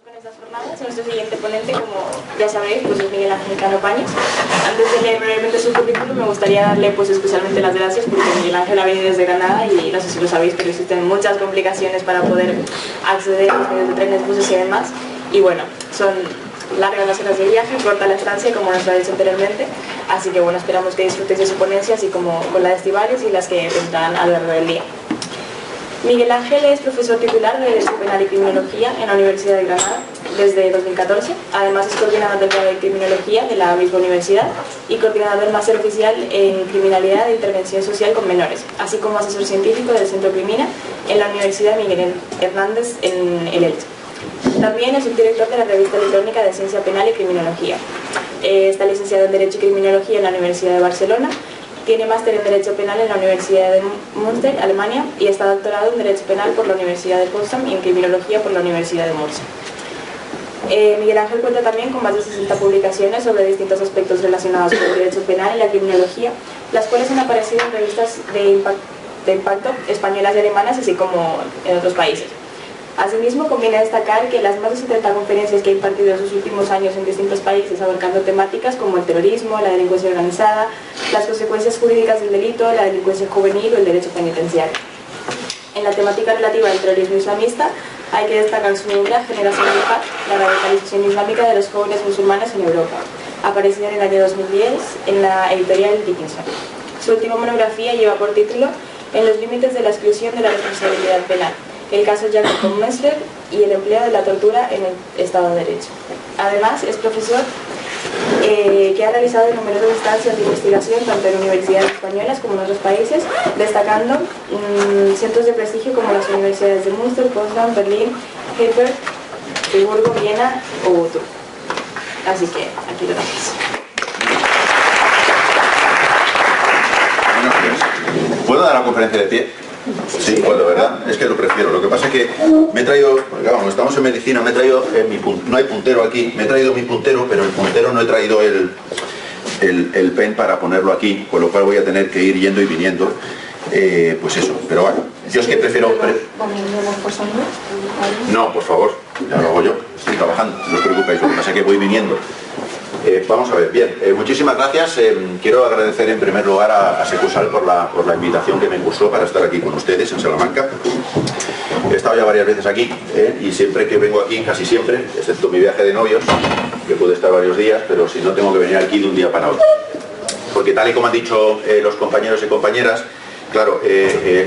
Con estas jornadas, nuestro siguiente ponente, como ya sabréis, pues es Miguel Ángel Cano Paños. Antes de leer brevemente su currículum, me gustaría darle pues especialmente las gracias porque Miguel Ángel ha venido desde Granada y no sé si lo sabéis, pero existen muchas complicaciones para poder acceder a los medios de trenes, buses y demás. Y bueno, son largas las horas de viaje, corta la estancia, como nos lo ha dicho anteriormente. Así que bueno, esperamos que disfrutéis de su ponencia, así como con la de Estivaliz y las que vendrán a lo largo del día. Miguel Ángel es profesor titular de Derecho Penal y Criminología en la Universidad de Granada desde 2014. Además es coordinador del grado de Criminología de la misma universidad y coordinador del máster oficial en Criminalidad e Intervención Social con Menores, así como asesor científico del Centro Crimina en la Universidad Miguel Hernández en el Elche. También es subdirector de la revista electrónica de Ciencia Penal y Criminología. Está licenciado en Derecho y Criminología en la Universidad de Barcelona. Tiene máster en Derecho Penal en la Universidad de Münster, Alemania, y está doctorado en Derecho Penal por la Universidad de Potsdam y en Criminología por la Universidad de Murcia. Miguel Ángel cuenta también con más de 60 publicaciones sobre distintos aspectos relacionados con el Derecho Penal y la Criminología, las cuales han aparecido en revistas de impacto españolas y alemanas, así como en otros países. Asimismo, conviene destacar que las más de 70 conferencias que ha impartido en sus últimos años en distintos países abarcando temáticas como el terrorismo, la delincuencia organizada, las consecuencias jurídicas del delito, la delincuencia juvenil o el derecho penitenciario. En la temática relativa al terrorismo islamista, hay que destacar su obra Generación de Paz, la radicalización islámica de los jóvenes musulmanes en Europa, aparecida en el año 2010 en la editorial Dickinson. Su última monografía lleva por título En los límites de la exclusión de la responsabilidad penal, el caso Jacob Messler y el empleo de la tortura en el Estado de Derecho. Además, es profesor que ha realizado numerosas instancias de investigación tanto en universidades españolas como en otros países, destacando centros de prestigio como las universidades de Münster, Potsdam, Berlín, Heidelberg, Friburgo, Viena o Utrecht. Así que aquí lo dejamos. ¿Puedo dar la conferencia de pie? Sí, puedo, ¿verdad? Es que lo prefiero. Lo que pasa es que me he traído, porque vamos, estamos en medicina, me he traído no hay puntero aquí, me he traído mi puntero, pero el puntero no he traído el pen para ponerlo aquí, con lo cual voy a tener que ir yendo y viniendo. Pues eso, pero bueno, yo es que prefiero... No, por favor, ya lo hago yo, estoy trabajando, no os preocupéis, lo que pasa es que voy viniendo. Vamos a ver, bien, muchísimas gracias. Quiero agradecer en primer lugar a Secusal por la invitación que me cursó para estar aquí con ustedes en Salamanca. He estado ya varias veces aquí y siempre que vengo aquí, casi siempre, excepto mi viaje de novios, que puede estar varios días, pero si no tengo que venir aquí de un día para otro. Porque tal y como han dicho los compañeros y compañeras, claro,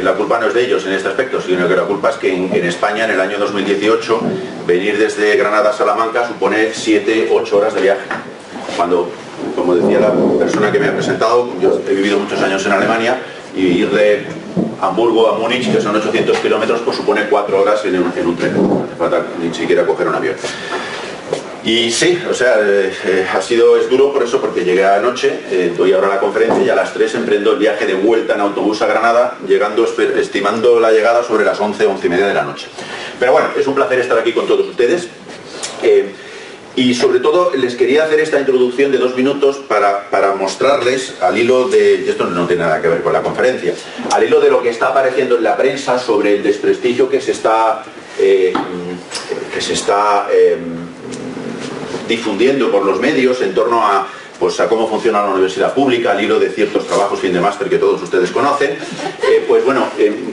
la culpa no es de ellos en este aspecto, sino que la culpa es que en España, en el año 2018, venir desde Granada a Salamanca supone 7-8 horas de viaje. Cuando, como decía la persona que me ha presentado, yo he vivido muchos años en Alemania y ir de Hamburgo a Múnich, que son 800 kilómetros, pues supone 4 horas en un tren. No hace falta ni siquiera coger un avión. Y sí, o sea, es duro por eso, porque llegué anoche, doy ahora la conferencia y a las 3 emprendo el viaje de vuelta en autobús a Granada, estimando la llegada sobre las 11-11:30 de la noche. Pero bueno, es un placer estar aquí con todos ustedes. Y sobre todo les quería hacer esta introducción de 2 minutos para mostrarles, al hilo de, y esto no tiene nada que ver con la conferencia, al hilo de lo que está apareciendo en la prensa sobre el desprestigio que se está difundiendo por los medios en torno a cómo funciona la universidad pública, al hilo de ciertos trabajos fin de máster que todos ustedes conocen. Pues bueno,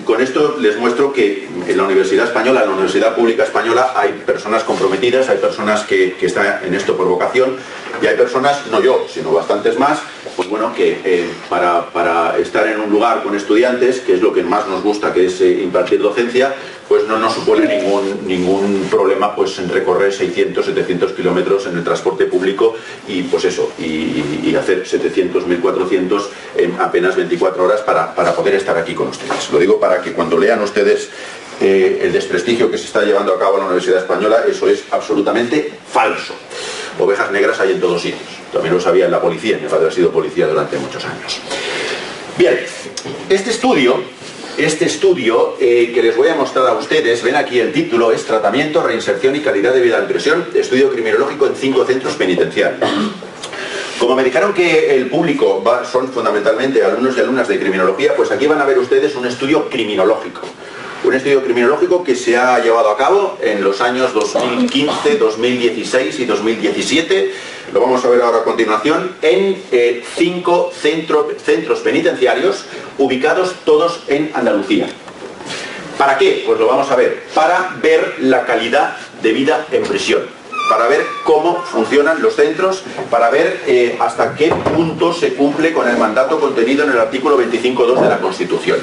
con esto les muestro que en la universidad española, en la universidad pública española, hay personas comprometidas, hay personas que están en esto por vocación, y hay personas, no yo, sino bastantes más, pues bueno, que para estar en un lugar con estudiantes, que es lo que más nos gusta, que es impartir docencia, pues no nos supone ningún problema pues en recorrer 600-700 kilómetros en el transporte público y pues eso, y hacer 700-1400 en apenas 24 horas para poder estar aquí con ustedes. Lo digo para que cuando lean ustedes el desprestigio que se está llevando a cabo en la Universidad Española, eso es absolutamente falso. Ovejas negras hay en todos sitios. También lo sabía en la policía, mi padre ha sido policía durante muchos años. Bien, este estudio que les voy a mostrar a ustedes, ven aquí el título, es Tratamiento, Reinserción y Calidad de Vida en Prisión, estudio criminológico en 5 centros penitenciarios. Como me dijeron que el público son fundamentalmente alumnos y alumnas de criminología, pues aquí van a ver ustedes un estudio criminológico. Un estudio criminológico que se ha llevado a cabo en los años 2015, 2016 y 2017. Lo vamos a ver ahora a continuación en 5 centros penitenciarios ubicados todos en Andalucía. ¿Para qué? Pues lo vamos a ver. Para ver la calidad de vida en prisión, para ver cómo funcionan los centros, para ver hasta qué punto se cumple con el mandato contenido en el artículo 25.2 de la Constitución.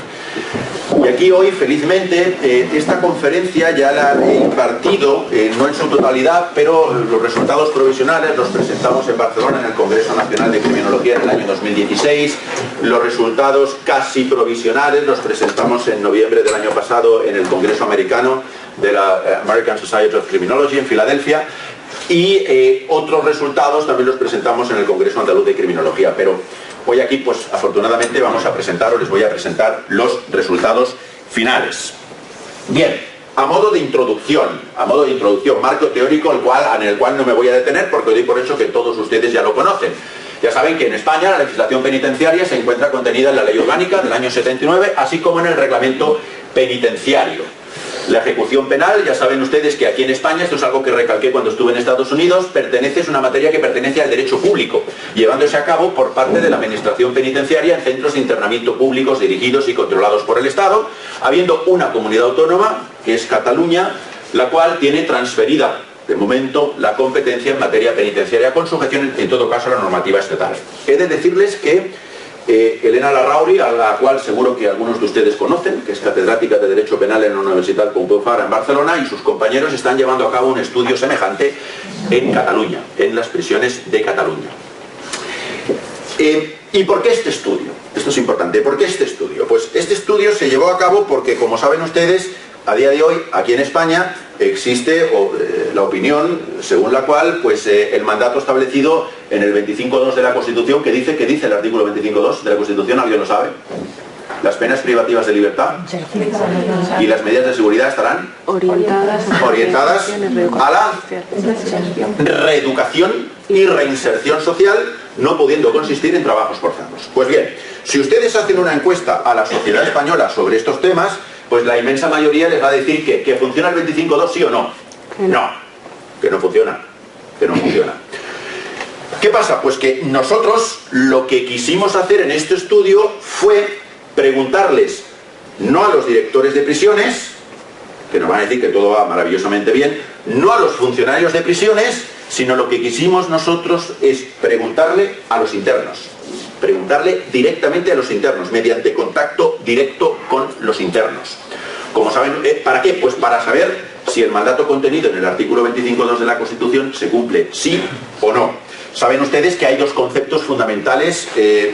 Y aquí hoy, felizmente, esta conferencia ya la he impartido, no en su totalidad, pero los resultados provisionales los presentamos en Barcelona en el Congreso Nacional de Criminología en el año 2016. Los resultados casi provisionales los presentamos en noviembre del año pasado en el Congreso Americano de la American Society of Criminology en Filadelfia. Y otros resultados también los presentamos en el Congreso Andaluz de Criminología. Pero hoy aquí, pues afortunadamente, vamos a presentar, o les voy a presentar los resultados finales. Bien, a modo de introducción, marco teórico en el cual no me voy a detener porque doy por hecho que todos ustedes ya lo conocen. Ya saben que en España la legislación penitenciaria se encuentra contenida en la Ley Orgánica del año 79, así como en el Reglamento Penitenciario. La ejecución penal, ya saben ustedes que aquí en España, esto es algo que recalqué cuando estuve en Estados Unidos, es una materia que pertenece al derecho público, llevándose a cabo por parte de la Administración Penitenciaria en centros de internamiento públicos dirigidos y controlados por el Estado, habiendo una comunidad autónoma, que es Cataluña, la cual tiene transferida de momento la competencia en materia penitenciaria con sujeción en todo caso a la normativa estatal. He de decirles que Elena Larrauri, a la cual seguro que algunos de ustedes conocen, que es catedrática de Derecho Penal en la Universidad Pompeu Fabra en Barcelona, y sus compañeros están llevando a cabo un estudio semejante en Cataluña, en las prisiones de Cataluña. ¿Y por qué este estudio? Esto es importante. ¿Por qué este estudio? Pues este estudio se llevó a cabo porque, como saben ustedes, a día de hoy, aquí en España, existe la opinión según la cual pues, el mandato establecido en el 25.2 de la Constitución, ¿qué dice el artículo 25.2 de la Constitución? ¿Alguien lo sabe? Las penas privativas de libertad y las medidas de seguridad estarán orientadas a la reeducación y reinserción social, no pudiendo consistir en trabajos forzados. Pues bien, si ustedes hacen una encuesta a la sociedad española sobre estos temas, pues la inmensa mayoría les va a decir que funciona el 25.2 sí o no. No, que no funciona, ¿Qué pasa? Pues que nosotros lo que quisimos hacer en este estudio fue preguntarles, no a los directores de prisiones, que nos van a decir que todo va maravillosamente bien, no a los funcionarios de prisiones, sino lo que quisimos nosotros es preguntarle a los internos. Preguntarle directamente a los internos, mediante contacto directo con los internos. Como saben, ¿para qué? Pues para saber si el mandato contenido en el artículo 25.2 de la Constitución se cumple, sí o no. Saben ustedes que hay dos conceptos fundamentales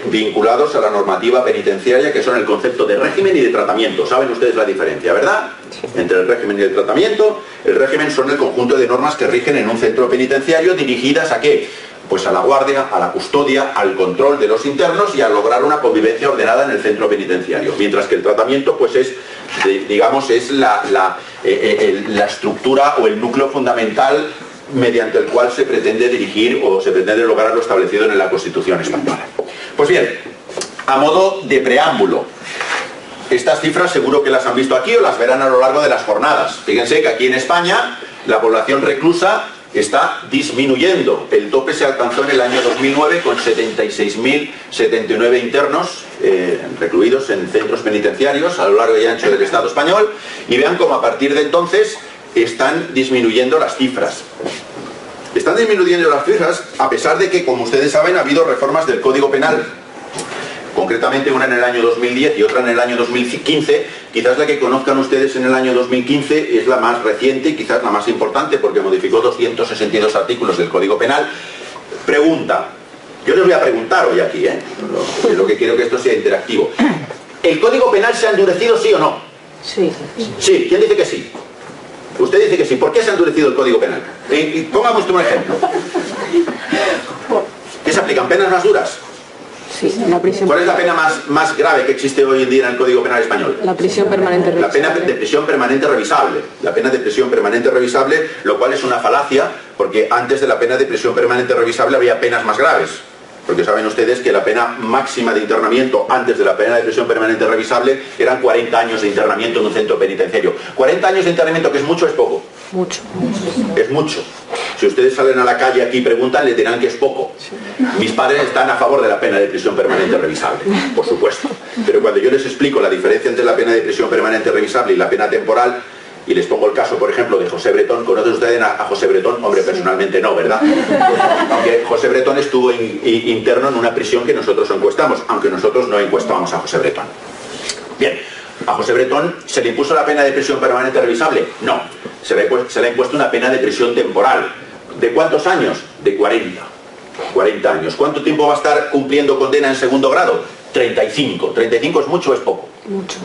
vinculados a la normativa penitenciaria, que son el concepto de régimen y de tratamiento. Saben ustedes la diferencia, ¿verdad? Entre el régimen y el tratamiento. El régimen son el conjunto de normas que rigen en un centro penitenciario dirigidas ¿a qué? Pues a la guardia, a la custodia, al control de los internos y a lograr una convivencia ordenada en el centro penitenciario. Mientras que el tratamiento, pues es, digamos, es la estructura o el núcleo fundamental mediante el cual se pretende dirigir o se pretende lograr lo establecido en la Constitución española. Pues bien, a modo de preámbulo, estas cifras seguro que las han visto aquí o las verán a lo largo de las jornadas. Fíjense que aquí en España la población reclusa está disminuyendo. El tope se alcanzó en el año 2009 con 76.079 internos recluidos en centros penitenciarios a lo largo y ancho del Estado español, y vean cómo a partir de entonces están disminuyendo las cifras. Están disminuyendo las cifras a pesar de que, como ustedes saben, ha habido reformas del Código Penal. Concretamente una en el año 2010 y otra en el año 2015. Quizás la que conozcan ustedes en el año 2015 es la más reciente y quizás la más importante porque modificó 262 artículos del Código Penal. Pregunta. Yo les voy a preguntar hoy aquí, lo que quiero que esto sea interactivo. ¿El Código Penal se ha endurecido, sí o no? Sí. Sí. ¿Quién dice que sí? Usted dice que sí. ¿Por qué se ha endurecido el Código Penal? Póngame usted un ejemplo. ¿Qué se aplican? ¿Penas más duras? Sí, la prisión. ¿Cuál es la pena más grave que existe hoy en día en el Código Penal español? La prisión permanente revisable. La pena de prisión permanente revisable. La pena de prisión permanente revisable, lo cual es una falacia, porque antes de la pena de prisión permanente revisable había penas más graves. porque saben ustedes que la pena máxima de internamiento antes de la pena de prisión permanente revisable eran 40 años de internamiento en un centro penitenciario. 40 años de internamiento, que es mucho o es poco. Mucho. Es mucho. Si ustedes salen a la calle aquí y preguntan, les dirán que es poco. Mis padres están a favor de la pena de prisión permanente revisable, por supuesto. Pero cuando yo les explico la diferencia entre la pena de prisión permanente revisable y la pena temporal, y les pongo el caso, por ejemplo, de José Bretón. ¿Conocen ustedes a José Bretón? Hombre, personalmente no, ¿verdad? Aunque José Bretón estuvo interno en una prisión que nosotros encuestamos, aunque nosotros no encuestábamos a José Bretón. Bien, ¿a José Bretón se le impuso la pena de prisión permanente revisable? No, se le ha impuesto una pena de prisión temporal. ¿De cuántos años? De 40. 40 años. ¿Cuánto tiempo va a estar cumpliendo condena en segundo grado? 35. ¿35 es mucho o es poco? Mucho.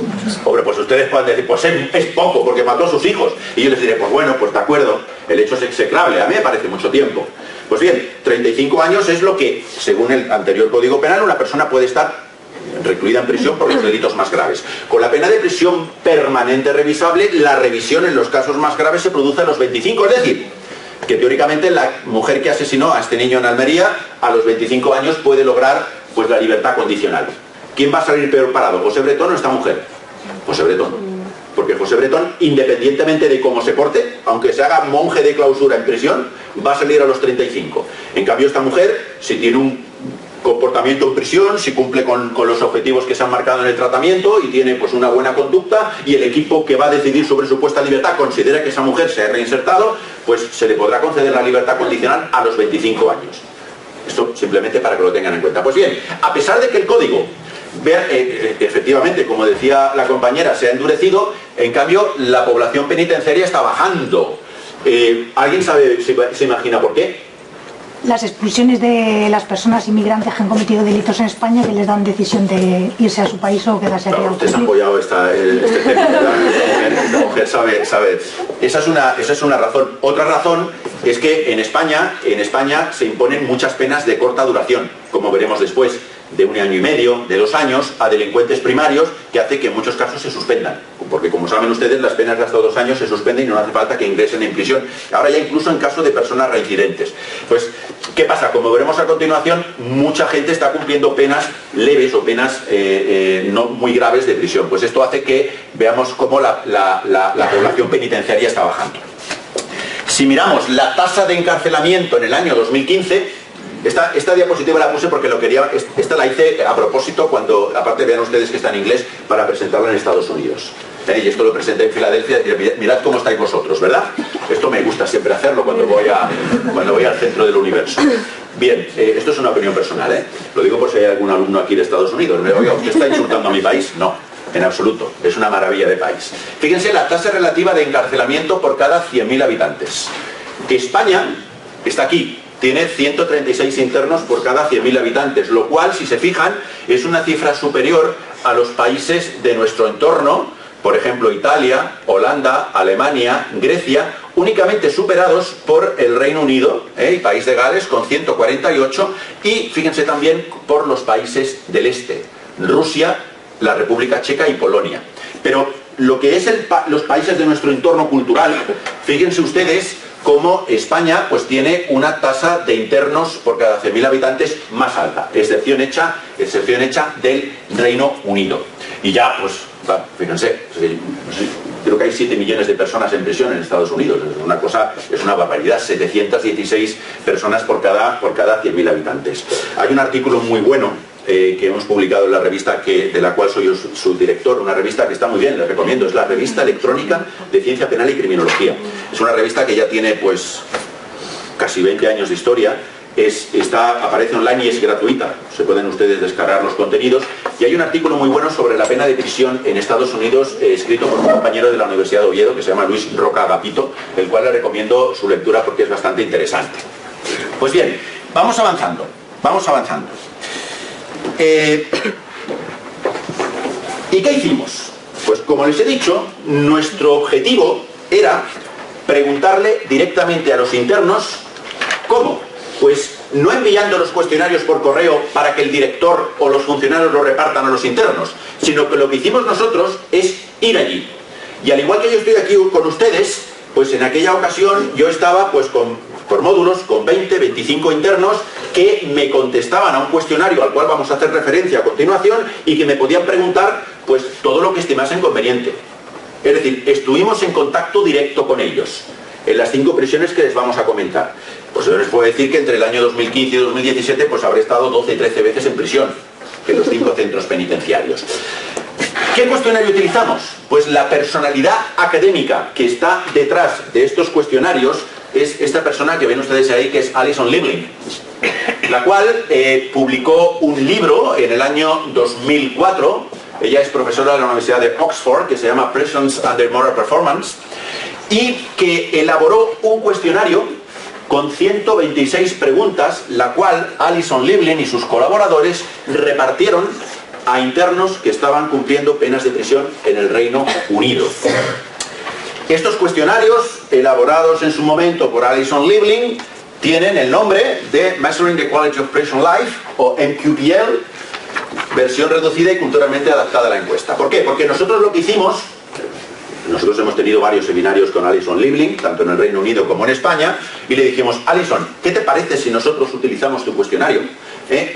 Hombre, pues ustedes pueden decir, pues es poco porque mató a sus hijos. Y yo les diré, pues bueno, pues de acuerdo, el hecho es execrable, a mí me parece mucho tiempo. Pues bien, 35 años es lo que, según el anterior Código Penal, una persona puede estar recluida en prisión por los delitos más graves. Con la pena de prisión permanente revisable, la revisión en los casos más graves se produce a los 25, es decir, que teóricamente la mujer que asesinó a este niño en Almería a los 25 años puede lograr pues la libertad condicional. ¿Quién va a salir peor parado, José Bretón o esta mujer? José Bretón. Porque José Bretón, independientemente de cómo se porte, aunque se haga monje de clausura en prisión, va a salir a los 35. En cambio esta mujer, si tiene un comportamiento en prisión, si cumple con los objetivos que se han marcado en el tratamiento y tiene pues una buena conducta y el equipo que va a decidir sobre su puesta libertad considera que esa mujer se ha reinsertado, pues se le podrá conceder la libertad condicional a los 25 años. Esto simplemente para que lo tengan en cuenta. Pues bien, a pesar de que el código efectivamente, como decía la compañera, se ha endurecido, en cambio la población penitenciaria está bajando. ¿Alguien sabe, se imagina por qué? Las expulsiones de las personas inmigrantes que han cometido delitos en España, que les dan decisión de irse a su país o quedarse aquí. Claro, ustedes han apoyado este tema, ¿verdad? Esta mujer sabe. Esa es una razón. Otra razón es que en España se imponen muchas penas de corta duración, como veremos después, de 1 año y medio, de 2 años, a delincuentes primarios, que hace que en muchos casos se suspendan. Porque como saben ustedes, las penas de hasta 2 años se suspenden y no hace falta que ingresen en prisión. Ahora ya incluso en caso de personas reincidentes. Pues, ¿qué pasa? Como veremos a continuación, mucha gente está cumpliendo penas leves o penas no muy graves de prisión. Pues esto hace que veamos cómo la población penitenciaria está bajando. Si miramos la tasa de encarcelamiento en el año 2015, esta diapositiva la puse porque esta la hice a propósito cuando, aparte vean ustedes que está en inglés, para presentarla en Estados Unidos. Y esto lo presenté en Filadelfia, y mirad cómo estáis vosotros, ¿verdad? Esto me gusta siempre hacerlo cuando voy al centro del universo. Bien, esto es una opinión personal, ¿eh? Lo digo por si hay algún alumno aquí de Estados Unidos. Oiga, ¿usted está insultando a mi país? No, en absoluto. Es una maravilla de país. Fíjense la tasa relativa de encarcelamiento por cada 100.000 habitantes. España está aquí. Tiene 136 internos por cada 100.000 habitantes, lo cual, si se fijan, es una cifra superior a los países de nuestro entorno, por ejemplo Italia, Holanda, Alemania, Grecia, únicamente superados por el Reino Unido y País de Gales con 148, y fíjense también por los países del este, Rusia, la República Checa y Polonia. Pero lo que es los países de nuestro entorno cultural, fíjense ustedes como España pues tiene una tasa de internos por cada 100.000 habitantes más alta, excepción hecha del Reino Unido. Y ya, pues, fíjense, creo que hay 7 millones de personas en prisión en Estados Unidos, es una barbaridad, 716 personas por cada 100.000 habitantes. Hay un artículo muy bueno que hemos publicado en la revista de la cual soy su director, una revista que está muy bien, les recomiendo, es la Revista Electrónica de Ciencia Penal y Criminología. Es una revista que ya tiene pues casi 20 años de historia, aparece online y es gratuita, se pueden ustedes descargar los contenidos, y hay un artículo muy bueno sobre la pena de prisión en Estados Unidos, escrito por un compañero de la Universidad de Oviedo que se llama Luis Roca Agapito, el cual le recomiendo su lectura porque es bastante interesante. Pues bien, vamos avanzando. ¿Y qué hicimos? Pues como les he dicho, nuestro objetivo era preguntarle directamente a los internos ¿cómo? Pues no enviando los cuestionarios por correo para que el director o los funcionarios los repartan a los internos, sino que lo que hicimos nosotros es ir allí. Y al igual que yo estoy aquí con ustedes, pues en aquella ocasión yo estaba pues con por módulos, con 20, 25 internos que me contestaban a un cuestionario al cual vamos a hacer referencia a continuación y que me podían preguntar pues todo lo que estimasen conveniente. Es decir, estuvimos en contacto directo con ellos en las 5 prisiones que les vamos a comentar. Pues yo les puedo decir que entre el año 2015 y 2017 pues habré estado 12 y 13 veces en prisión en los 5 centros penitenciarios. ¿Qué cuestionario utilizamos? Pues la personalidad académica que está detrás de estos cuestionarios es esta persona que ven ustedes ahí, que es Alison Liebling, la cual publicó un libro en el año 2004. Ella es profesora de la Universidad de Oxford, que se llama Prisons Under Moral Performance, y que elaboró un cuestionario con 126 preguntas, la cual Alison Liebling y sus colaboradores repartieron a internos que estaban cumpliendo penas de prisión en el Reino Unido. Estos cuestionarios, elaborados en su momento por Alison Liebling, tienen el nombre de Measuring the Quality of Prison Life, o MQPL, versión reducida y culturalmente adaptada a la encuesta. ¿Por qué? Porque nosotros lo que hicimos, nosotros hemos tenido varios seminarios con Alison Liebling, tanto en el Reino Unido como en España, y le dijimos, Alison, ¿qué te parece si nosotros utilizamos tu cuestionario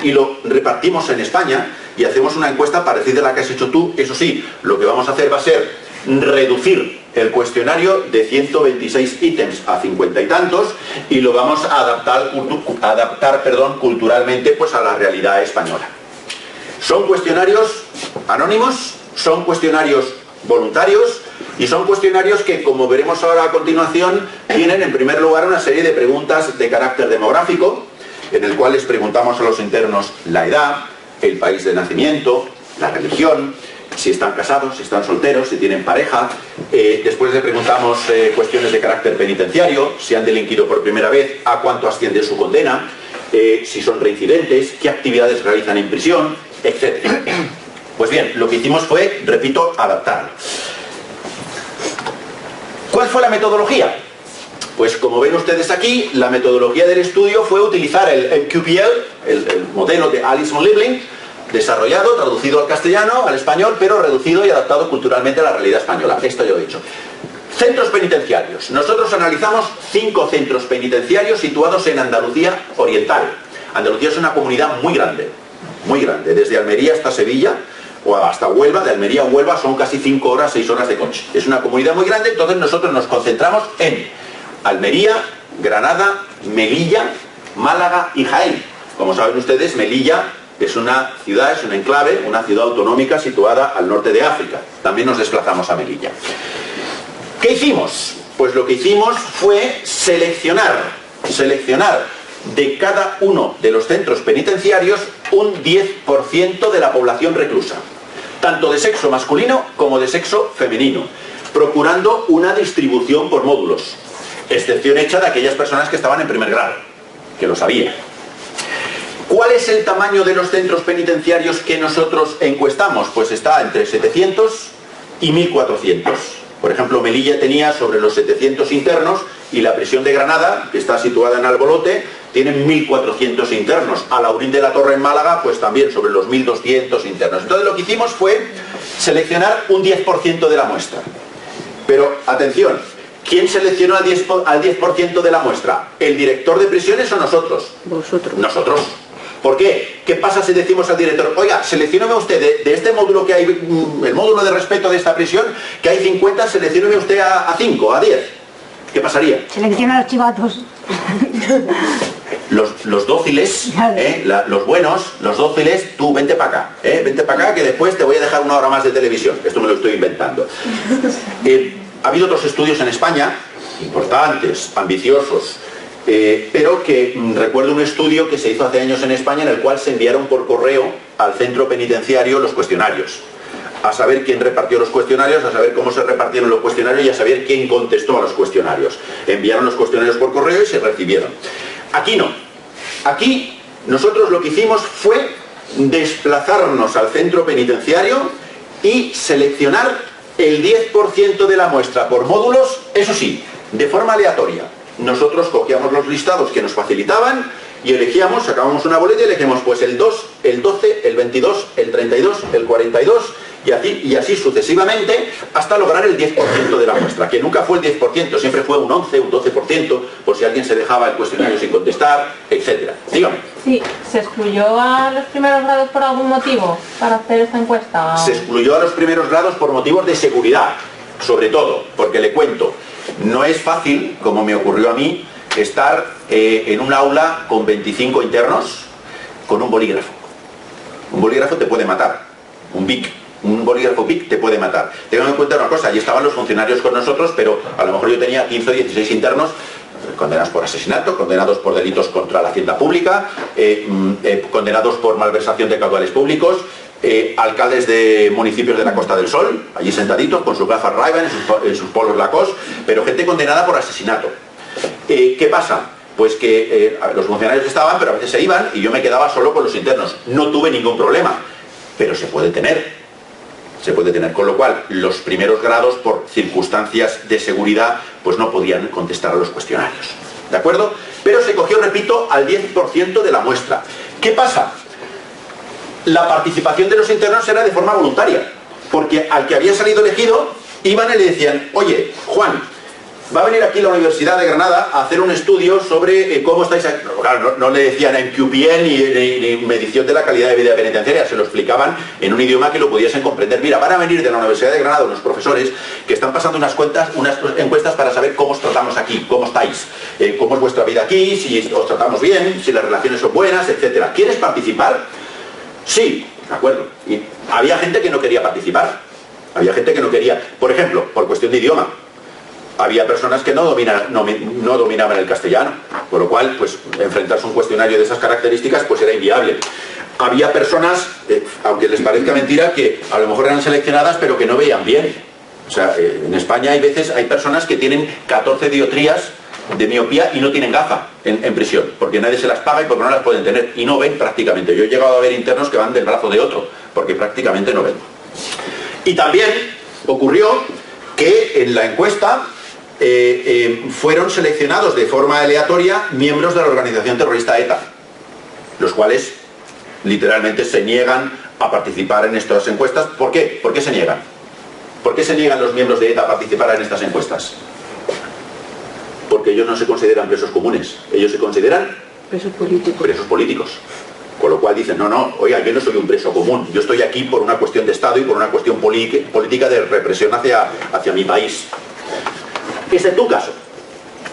y lo repartimos en España y hacemos una encuesta parecida a la que has hecho tú? Eso sí, lo que vamos a hacer va a ser reducir el cuestionario de 126 ítems a 50 y tantos y lo vamos a adaptar culturalmente pues a la realidad española. Son cuestionarios anónimos, son cuestionarios voluntarios y son cuestionarios que, como veremos ahora a continuación, tienen en primer lugar una serie de preguntas de carácter demográfico, en el cual les preguntamos a los internos la edad, el país de nacimiento, la religión, si están casados, si están solteros, si tienen pareja. Después les preguntamos cuestiones de carácter penitenciario, si han delinquido por primera vez, a cuánto asciende su condena, si son reincidentes, qué actividades realizan en prisión, etc. Pues bien, lo que hicimos fue, repito, adaptarlo. ¿Cuál fue la metodología? Pues como ven ustedes aquí, la metodología del estudio fue utilizar el MQPL, el modelo de Alison Liebling, desarrollado, traducido al castellano, al español, pero reducido y adaptado culturalmente a la realidad española. Esto ya lo he dicho. Centros penitenciarios. Nosotros analizamos 5 centros penitenciarios situados en Andalucía Oriental. Andalucía es una comunidad muy grande, desde Almería hasta Sevilla, o hasta Huelva. De Almería a Huelva son casi 5 horas, 6 horas de coche. Es una comunidad muy grande, entonces nosotros nos concentramos en Almería, Granada, Melilla, Málaga y Jaén. Como saben ustedes, Melilla es una ciudad, es un enclave, una ciudad autonómica situada al norte de África. También nos desplazamos a Melilla. ¿Qué hicimos? Pues lo que hicimos fue seleccionar de cada uno de los centros penitenciarios un 10% de la población reclusa, tanto de sexo masculino como de sexo femenino, procurando una distribución por módulos, excepción hecha de aquellas personas que estaban en primer grado, que lo sabían. ¿Cuál es el tamaño de los centros penitenciarios que nosotros encuestamos? Pues está entre 700 y 1400. Por ejemplo, Melilla tenía sobre los 700 internos y la prisión de Granada, que está situada en Albolote, tiene 1400 internos. Alaurín de la Torre en Málaga, pues también sobre los 1200 internos. Entonces lo que hicimos fue seleccionar un 10% de la muestra. Pero, atención, ¿quién seleccionó al 10% de la muestra? ¿El director de prisiones o nosotros? Vosotros. Nosotros. ¿Por qué? ¿Qué pasa si decimos al director, oiga, seleccióneme usted de este módulo que hay, el módulo de respeto de esta prisión, que hay 50, seleccióneme usted a 5, a 10? ¿Qué pasaría? Selecciona a los chivatos. Los dóciles, los buenos, los dóciles, tú vente para acá, que después te voy a dejar 1 hora más de televisión. Esto me lo estoy inventando. Ha habido otros estudios en España, importantes, ambiciosos, pero que recuerdo un estudio que se hizo hace años en España en el cual se enviaron por correo al centro penitenciario los cuestionarios, a saber quién repartió los cuestionarios, a saber cómo se repartieron los cuestionarios y a saber quién contestó a los cuestionarios. Enviaron los cuestionarios por correo y se recibieron. Aquí no. Aquí nosotros lo que hicimos fue desplazarnos al centro penitenciario y seleccionar el 10% de la muestra por módulos, eso sí, de forma aleatoria. Nosotros cogíamos los listados que nos facilitaban y elegíamos, sacábamos una boleta y elegíamos pues el 2, el 12, el 22, el 32, el 42 y así sucesivamente hasta lograr el 10% de la muestra, que nunca fue el 10%, siempre fue un 11, un 12%, por si alguien se dejaba el cuestionario sin contestar, etc. Dígame. Sí, ¿se excluyó a los primeros grados por algún motivo para hacer esta encuesta? Se excluyó a los primeros grados por motivos de seguridad, sobre todo, porque le cuento, no es fácil, como me ocurrió a mí, estar en un aula con 25 internos con un bolígrafo. Un bolígrafo te puede matar, un bolígrafo BIC te puede matar. Tengan en cuenta una cosa, allí estaban los funcionarios con nosotros, pero a lo mejor yo tenía 15 o 16 internos condenados por asesinato, condenados por delitos contra la hacienda pública, condenados por malversación de caudales públicos, alcaldes de municipios de la Costa del Sol, allí sentaditos con sus gafas Ray-Ban, en sus polos Lacoste, pero gente condenada por asesinato. ¿Qué pasa? Pues que los funcionarios estaban, pero a veces se iban y yo me quedaba solo con los internos. No tuve ningún problema, pero se puede tener, con lo cual los primeros grados, por circunstancias de seguridad, pues no podían contestar a los cuestionarios. ¿De acuerdo? Pero se cogió, repito, al 10% de la muestra. ¿Qué pasa? La participación de los internos era de forma voluntaria, porque al que había salido elegido, iban y le decían, oye, Juan, va a venir aquí a la Universidad de Granada a hacer un estudio sobre cómo estáis... Claro, no le decían en QPN ni medición de la calidad de vida penitenciaria, se lo explicaban en un idioma que lo pudiesen comprender. Mira, van a venir de la Universidad de Granada unos profesores que están pasando unas encuestas para saber cómo os tratamos aquí, cómo estáis, cómo es vuestra vida aquí, si os tratamos bien, si las relaciones son buenas, etc. ¿Quieres participar? Sí, de acuerdo. Y había gente que no quería participar, había gente que no quería, por ejemplo, por cuestión de idioma. Había personas que no dominaban el castellano, por lo cual, pues, enfrentarse a un cuestionario de esas características, pues era inviable. Había personas, aunque les parezca mentira, que a lo mejor eran seleccionadas, pero que no veían bien. O sea, en España hay personas que tienen 14 dioptrías de miopía y no tienen gafa en prisión, porque nadie se las paga y porque no las pueden tener, y no ven prácticamente. Yo he llegado a ver internos que van del brazo de otro, porque prácticamente no ven. Y también ocurrió que en la encuesta fueron seleccionados de forma aleatoria miembros de la organización terrorista ETA, los cuales literalmente se niegan a participar en estas encuestas. ¿Por qué? ¿Por qué se niegan? ¿Por qué se niegan los miembros de ETA a participar en estas encuestas? Porque ellos no se consideran presos comunes, ellos se consideran presos políticos. Presos políticos. Con lo cual dicen, no, oiga, yo no soy un preso común, yo estoy aquí por una cuestión de Estado y por una cuestión política de represión hacia mi país. Ese es tu caso.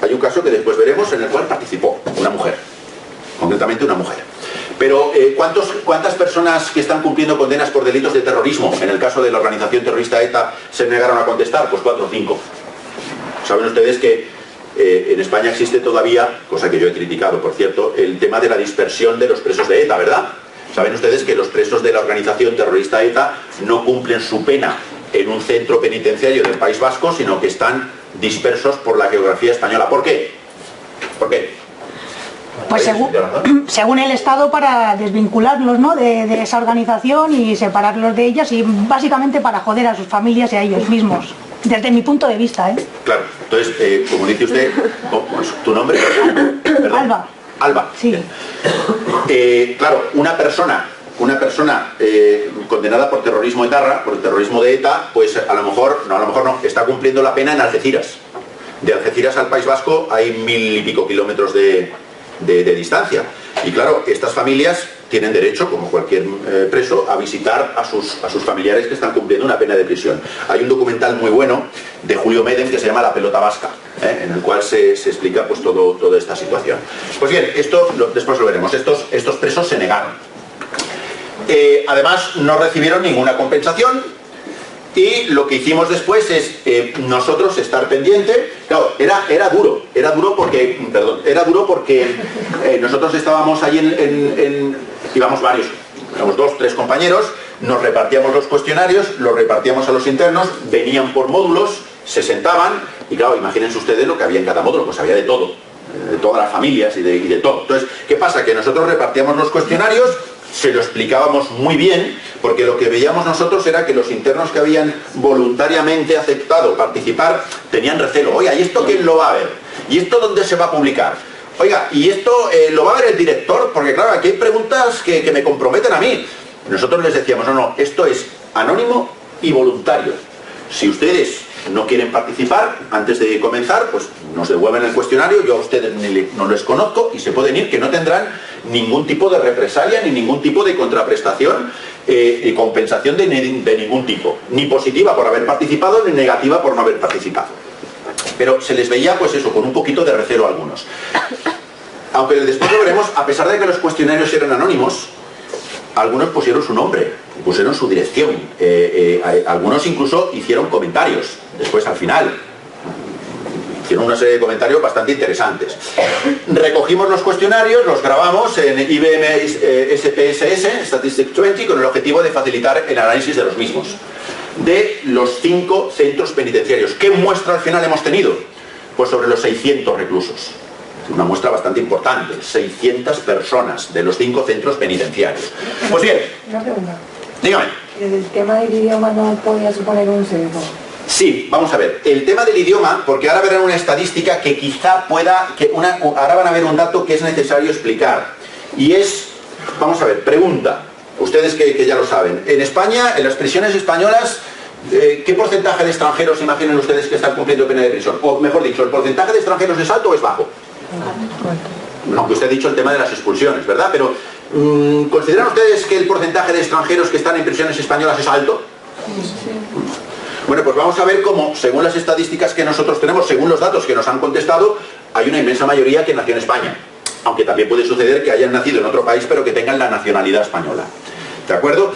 Hay un caso que después veremos en el cual participó una mujer, concretamente una mujer. Pero ¿cuántas personas que están cumpliendo condenas por delitos de terrorismo, en el caso de la organización terrorista ETA, se negaron a contestar? Pues 4 o 5. Saben ustedes que en España existe todavía, cosa que yo he criticado, por cierto, el tema de la dispersión de los presos de ETA, ¿verdad? Saben ustedes que los presos de la organización terrorista ETA no cumplen su pena en un centro penitenciario del País Vasco, sino que están dispersos por la geografía española. ¿Por qué? ¿Por qué? Pues según el Estado, para desvincularlos, ¿no?, de esa organización y separarlos de ellas, y básicamente para joder a sus familias y a ellos mismos, desde mi punto de vista, ¿eh? Claro, entonces, como dice usted, ¿tu nombre? Alba. Alba. Sí. Claro, una persona condenada por terrorismo etarra, por el terrorismo de ETA, pues a lo mejor no, está cumpliendo la pena en Algeciras. De Algeciras al País Vasco hay 1000 y pico kilómetros de distancia. Y claro, estas familias tienen derecho, como cualquier preso, a visitar a sus familiares que están cumpliendo una pena de prisión. Hay un documental muy bueno de Julio Medem que se llama La pelota vasca, en el cual se explica pues toda esta situación. Pues bien, esto después lo veremos. Estos presos se negaron. Además, no recibieron ninguna compensación. Y lo que hicimos después es nosotros estar pendiente. Claro, era duro porque nosotros estábamos allí íbamos varios, éramos 2 o 3 compañeros, nos repartíamos los cuestionarios, los repartíamos a los internos, venían por módulos, se sentaban y claro, imagínense ustedes lo que había en cada módulo, pues había de todo, de todas las familias y de todo. Entonces, ¿qué pasa? Que nosotros repartíamos los cuestionarios, se lo explicábamos muy bien, porque lo que veíamos nosotros era que los internos que habían voluntariamente aceptado participar tenían recelo. Oiga, ¿y esto quién lo va a ver? ¿Y esto dónde se va a publicar? Oiga, ¿y esto lo va a ver el director? Porque claro, aquí hay preguntas que me comprometen a mí. Nosotros les decíamos, no, esto es anónimo y voluntario. Si ustedes no quieren participar, antes de comenzar, pues nos devuelven el cuestionario, yo a ustedes no les conozco y se pueden ir, que no tendrán ningún tipo de represalia ni ningún tipo de contraprestación y compensación de ningún tipo, ni positiva por haber participado ni negativa por no haber participado. Pero se les veía, pues eso, con un poquito de recelo a algunos. Aunque después lo veremos, a pesar de que los cuestionarios eran anónimos, algunos pusieron su nombre, pusieron su dirección, algunos incluso hicieron comentarios, después al final. Hicieron una serie de comentarios bastante interesantes. Recogimos los cuestionarios, los grabamos en IBM SPSS, Statistics 20, con el objetivo de facilitar el análisis de los mismos. De los 5 centros penitenciarios. ¿Qué muestra al final hemos tenido? Pues sobre los 600 reclusos. Una muestra bastante importante, 600 personas de los 5 centros penitenciarios. Pues bien, una pregunta. Dígame. ¿El tema del idioma no podría suponer un sesgo? Sí, vamos a ver. El tema del idioma, porque ahora verán una estadística que quizá pueda, ahora van a ver un dato que es necesario explicar. Y es, vamos a ver, pregunta, ustedes que ya lo saben. En España, en las prisiones españolas, ¿qué porcentaje de extranjeros imaginan ustedes que están cumpliendo pena de prisión? O mejor dicho, ¿el porcentaje de extranjeros es alto o es bajo? Aunque usted ha dicho el tema de las expulsiones, ¿verdad? Pero ¿consideran ustedes que el porcentaje de extranjeros que están en prisiones españolas es alto? Sí. Bueno, pues vamos a ver cómo, según las estadísticas que nosotros tenemos, según los datos que nos han contestado, hay una inmensa mayoría que nació en España. Aunque también puede suceder que hayan nacido en otro país, pero que tengan la nacionalidad española. ¿De acuerdo?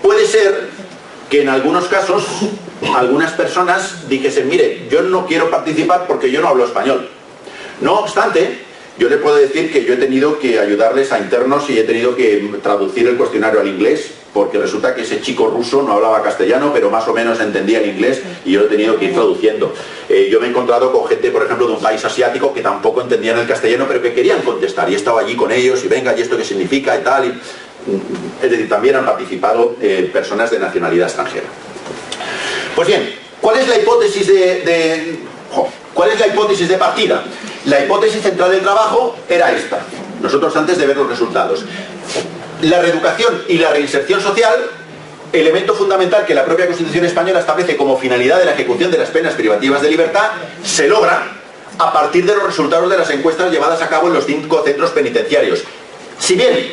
Puede ser que en algunos casos, algunas personas dijesen, mire, yo no quiero participar porque yo no hablo español. No obstante, yo le puedo decir que yo he tenido que ayudarles a internos y he tenido que traducir el cuestionario al inglés, porque resulta que ese chico ruso no hablaba castellano, pero más o menos entendía el inglés y yo lo he tenido que ir traduciendo. Yo me he encontrado con gente, por ejemplo, de un país asiático que tampoco entendían el castellano, pero que querían contestar. Y he estado allí con ellos y venga, ¿y esto qué significa? Y tal. Es decir, también han participado personas de nacionalidad extranjera. Pues bien, ¿cuál es la hipótesis ¿cuál es la hipótesis de partida? La hipótesis central del trabajo era esta. Nosotros antes de ver los resultados. La reeducación y la reinserción social, elemento fundamental que la propia Constitución española establece como finalidad de la ejecución de las penas privativas de libertad, se logra a partir de los resultados de las encuestas llevadas a cabo en los 5 centros penitenciarios. Si bien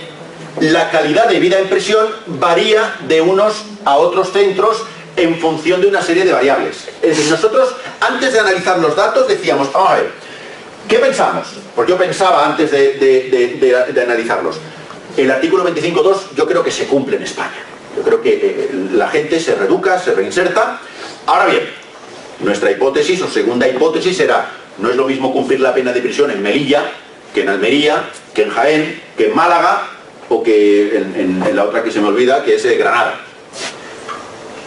la calidad de vida en prisión varía de unos a otros centros en función de una serie de variables. Es decir, nosotros antes de analizar los datos decíamos, vamos a ver, ¿qué pensamos? Pues yo pensaba antes de analizarlos. El artículo 25.2 yo creo que se cumple en España. Yo creo que la gente se reeduca, se reinserta. Ahora bien, nuestra hipótesis o segunda hipótesis era, no es lo mismo cumplir la pena de prisión en Melilla, que en Almería, que en Jaén, que en Málaga o que en la otra que se me olvida, que es Granada.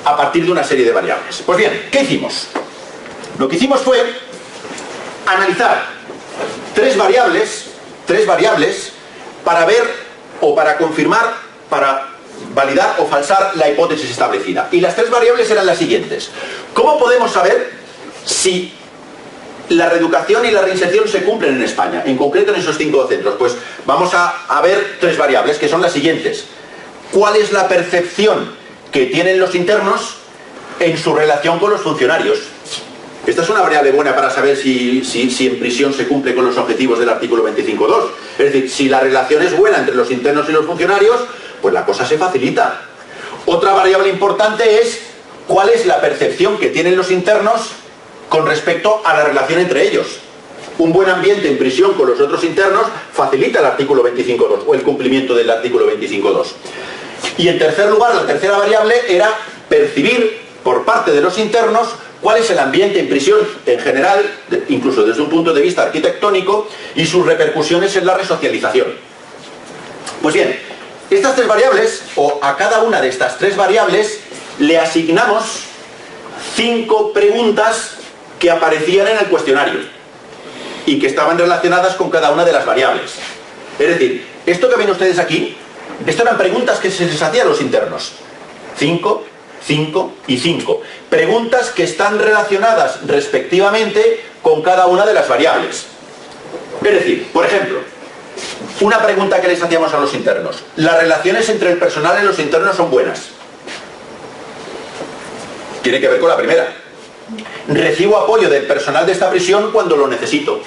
A partir de una serie de variables. Pues bien, ¿qué hicimos? Lo que hicimos fue analizar tres variables para ver o para confirmar, para validar o falsar la hipótesis establecida. Y las tres variables eran las siguientes. ¿Cómo podemos saber si la reeducación y la reinserción se cumplen en España, en concreto en esos 5 centros? Pues vamos a ver tres variables que son las siguientes. ¿Cuál es la percepción que tienen los internos en su relación con los funcionarios? Esta es una variable buena para saber si en prisión se cumple con los objetivos del artículo 25.2. Es decir, si la relación es buena entre los internos y los funcionarios, pues la cosa se facilita. Otra variable importante es cuál es la percepción que tienen los internos con respecto a la relación entre ellos. Un buen ambiente en prisión con los otros internos facilita el artículo 25.2 o el cumplimiento del artículo 25.2. Y en tercer lugar, la tercera variable era percibir por parte de los internos cuál es el ambiente en prisión en general, incluso desde un punto de vista arquitectónico, y sus repercusiones en la resocialización. Pues bien, estas tres variables, o a cada una de estas tres variables, le asignamos 5 preguntas que aparecían en el cuestionario y que estaban relacionadas con cada una de las variables. Es decir, esto que ven ustedes aquí, esto eran preguntas que se les hacían a los internos. 5, 5 y 5. Preguntas que están relacionadas respectivamente con cada una de las variables. Es decir, por ejemplo, una pregunta que les hacíamos a los internos. ¿Las relaciones entre el personal y los internos son buenas? tiene que ver con la primera. Recibo apoyo del personal de esta prisión cuando lo necesito.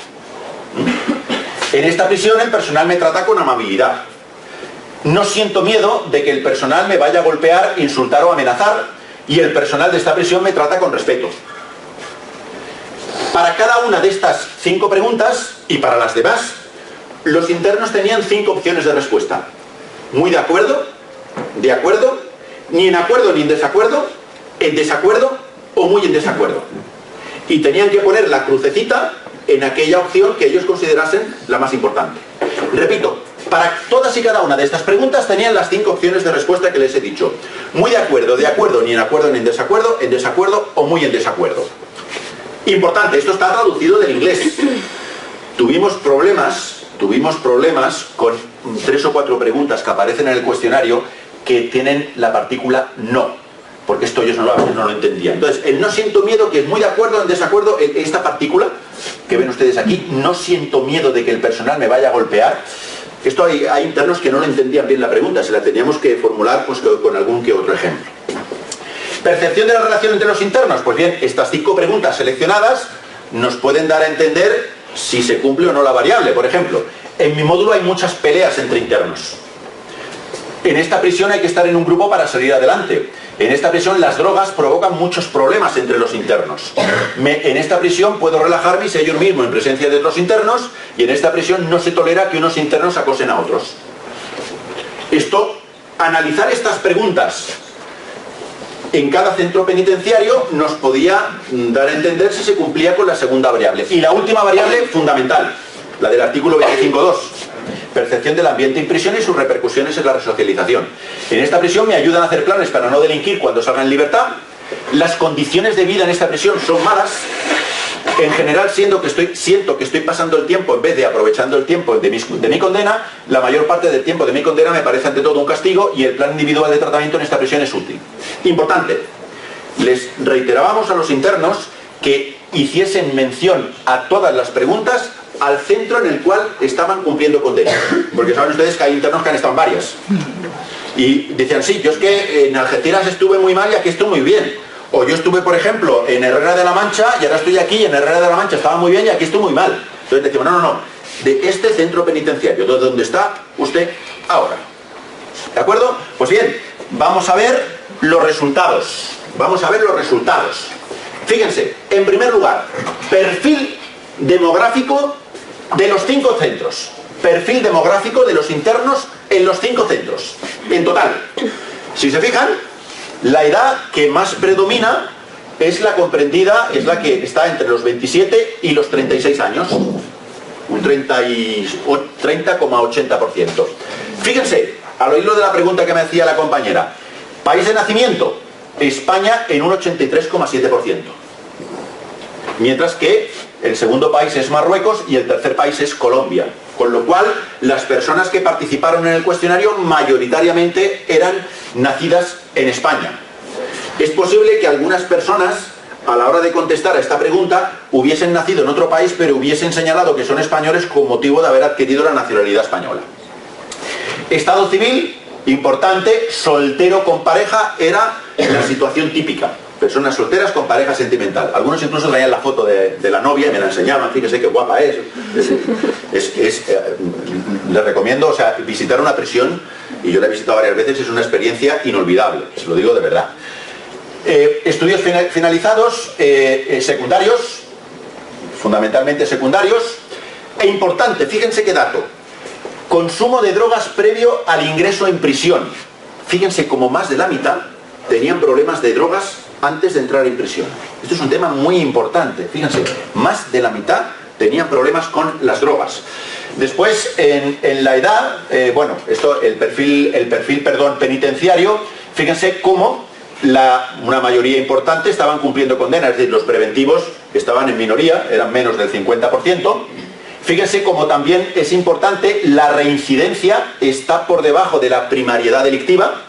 En esta prisión el personal me trata con amabilidad. No siento miedo de que el personal me vaya a golpear, insultar o amenazar, y el personal de esta prisión me trata con respeto. Para cada una de estas 5 preguntas, y para las demás, los internos tenían 5 opciones de respuesta. Muy de acuerdo, ni en acuerdo ni en desacuerdo o muy en desacuerdo. Y tenían que poner la crucecita en aquella opción que ellos considerasen la más importante. Repito, para todas y cada una de estas preguntas tenían las 5 opciones de respuesta que les he dicho. Muy de acuerdo, ni en acuerdo ni en desacuerdo o muy en desacuerdo. Importante, esto está traducido del inglés. Tuvimos problemas con 3 o 4 preguntas que aparecen en el cuestionario que tienen la partícula no, porque esto ellos no lo entendían. Entonces, el no siento miedo, que es muy de acuerdo, en desacuerdo, esta partícula que ven ustedes aquí, no siento miedo de que el personal me vaya a golpear. Esto hay internos que no lo entendían bien la pregunta, se la teníamos que formular pues, con algún que otro ejemplo. Percepción de la relación entre los internos. Pues bien, estas 5 preguntas seleccionadas nos pueden dar a entender si se cumple o no la variable. Por ejemplo, en mi módulo hay muchas peleas entre internos. En esta prisión hay que estar en un grupo para salir adelante. En esta prisión las drogas provocan muchos problemas entre los internos. En esta prisión puedo relajarme y ser yo mismo en presencia de otros internos, y en esta prisión no se tolera que unos internos acosen a otros. Analizar estas preguntas en cada centro penitenciario nos podía dar a entender si se cumplía con la segunda variable. Y la última variable fundamental, la del artículo 25.2. Percepción del ambiente en prisión y sus repercusiones en la resocialización. En esta prisión me ayudan a hacer planes para no delinquir cuando salga en libertad. Las condiciones de vida en esta prisión son malas. En general, siento que estoy pasando el tiempo en vez de aprovechando el tiempo de mi condena. La mayor parte del tiempo de mi condena me parece ante todo un castigo, y el plan individual de tratamiento en esta prisión es útil. Importante, les reiterábamos a los internos que hiciesen mención a todas las preguntas al centro en el cual estaban cumpliendo condena. Porque saben ustedes que hay internos que han estado en varias. Y decían, sí, yo es que en Algeciras estuve muy mal y aquí estoy muy bien. O yo estuve, por ejemplo, en Herrera de la Mancha y ahora estoy aquí, y en Herrera de la Mancha estaba muy bien y aquí estoy muy mal. Entonces decimos, no, de este centro penitenciario, de donde está usted ahora. ¿De acuerdo? Pues bien, vamos a ver los resultados. Fíjense, en primer lugar, perfil demográfico de los 5 centros. Perfil demográfico de los internos en los 5 centros. En total. Si se fijan, la edad que más predomina es la comprendida, es la que está entre los 27 y los 36 años. Un 30,80%. Fíjense, al oírlo de la pregunta que me hacía la compañera, país de nacimiento, España en un 83,7%. Mientras que el segundo país es Marruecos y el tercer país es Colombia. Con lo cual, las personas que participaron en el cuestionario mayoritariamente eran nacidas en España. Es posible que algunas personas, a la hora de contestar a esta pregunta, hubiesen nacido en otro país, pero hubiesen señalado que son españoles con motivo de haber adquirido la nacionalidad española. Estado civil, importante, soltero con pareja, era la situación típica. Personas solteras con pareja sentimental. Algunos incluso traían la foto de la novia y me la enseñaban, fíjese qué guapa es. Les recomiendo, visitar una prisión, y yo la he visitado varias veces, es una experiencia inolvidable, se lo digo de verdad. Estudios finalizados, secundarios, fundamentalmente secundarios, e importante, fíjense qué dato, consumo de drogas previo al ingreso en prisión. Fíjense como más de la mitad tenían problemas de drogas antes de entrar en prisión. Esto es un tema muy importante. Fíjense, más de la mitad tenían problemas con las drogas. Después, en la edad, el perfil penitenciario, fíjense cómo una mayoría importante estaban cumpliendo condena, es decir, los preventivos estaban en minoría, eran menos del 50%. Fíjense cómo también es importante, la reincidencia está por debajo de la primariedad delictiva.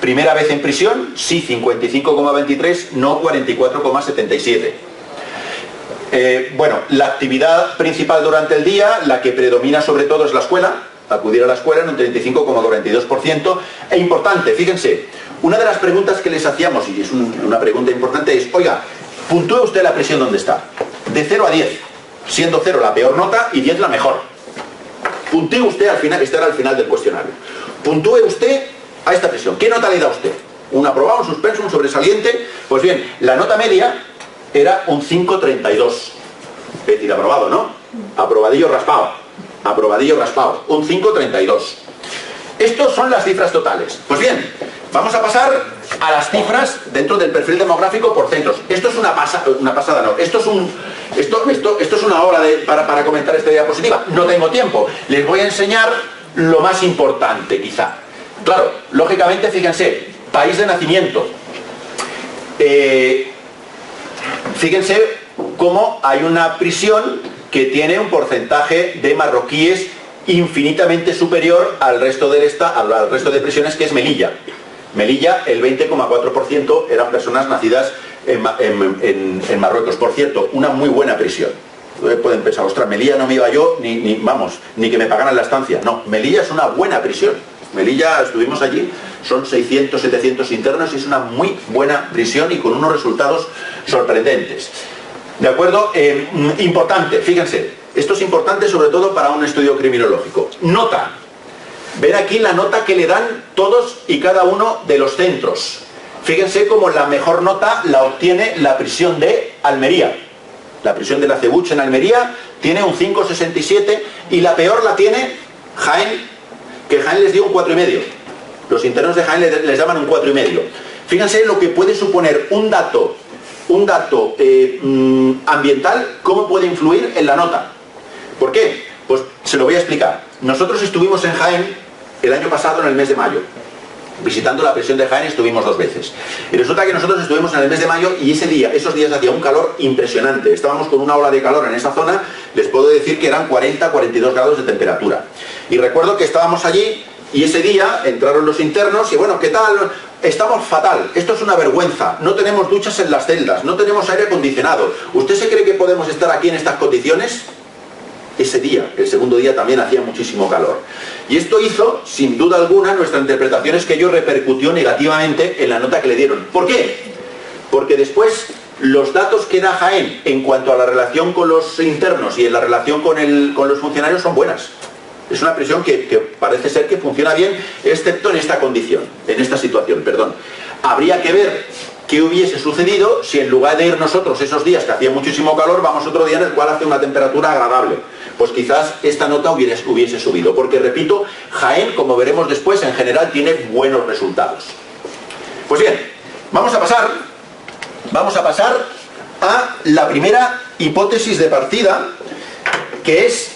Primera vez en prisión, sí, 55,23, no 44,77. La actividad principal durante el día, la que predomina sobre todo es la escuela, acudir a la escuela en un 35,42%. E importante, fíjense, una de las preguntas que les hacíamos, y es una pregunta importante, es, oiga, puntúe usted la presión donde está, de 0 a 10, siendo 0 la peor nota y 10 la mejor. Puntúe usted al final, este era al final del cuestionario. Puntúe usted a esta presión. ¿Qué nota le da usted? ¿Un aprobado, un suspenso, un sobresaliente? Pues bien, la nota media era un 5,32. Es decir, aprobado, ¿no? Aprobadillo raspado. Aprobadillo raspado. Un 5,32. Estos son las cifras totales. Pues bien, vamos a pasar a las cifras dentro del perfil demográfico por centros. Esto es una pasada, no. Esto es una hora para comentar esta diapositiva. No tengo tiempo. Les voy a enseñar lo más importante, quizá. Claro, lógicamente, fíjense, país de nacimiento. Fíjense cómo hay una prisión que tiene un porcentaje de marroquíes infinitamente superior al resto de prisiones, que es Melilla. Melilla, el 20,4% eran personas nacidas en Marruecos. Por cierto, una muy buena prisión. Pueden pensar, ostras, Melilla no me iba yo, ni que me pagaran la estancia. No, Melilla es una buena prisión. Melilla, estuvimos allí, son 600, 700 internos y es una muy buena prisión y con unos resultados sorprendentes. ¿De acuerdo? Importante, fíjense, esto es importante sobre todo para un estudio criminológico. Nota. Ven aquí la nota que le dan todos y cada uno de los centros. Fíjense cómo la mejor nota la obtiene la prisión de Almería. La prisión de la Cebuch en Almería tiene un 5,67 y la peor la tiene Jaén, que Jaén les dio un 4,5. Los internos de Jaén les llaman un 4,5. Fíjense lo que puede suponer un dato ambiental, cómo puede influir en la nota. ¿Por qué? Pues se lo voy a explicar. Nosotros estuvimos en Jaén el año pasado en el mes de mayo. Visitando la prisión de Jaén estuvimos 2 veces. Y resulta que nosotros estuvimos en el mes de mayo y esos días hacía un calor impresionante. Estábamos con una ola de calor en esa zona, les puedo decir que eran 40-42 grados de temperatura. Y recuerdo que estábamos allí y ese día entraron los internos y bueno, ¿qué tal? Estamos fatal, esto es una vergüenza, no tenemos duchas en las celdas, no tenemos aire acondicionado. ¿Usted se cree que podemos estar aquí en estas condiciones? Ese día, el segundo día, también hacía muchísimo calor. Y esto hizo, sin duda alguna, nuestra interpretación es que ello repercutió negativamente en la nota que le dieron. ¿Por qué? Porque después los datos que da Jaén en cuanto a la relación con los internos y en la relación con los funcionarios son buenas. Es una prisión que parece ser que funciona bien, excepto en esta condición, en esta situación, perdón. Habría que ver qué hubiese sucedido si en lugar de ir nosotros esos días que hacía muchísimo calor, vamos otro día en el cual hace una temperatura agradable. Pues quizás esta nota hubiese subido, porque repito, Jaén, como veremos después, en general tiene buenos resultados. Pues bien, vamos a pasar a la primera hipótesis de partida, que es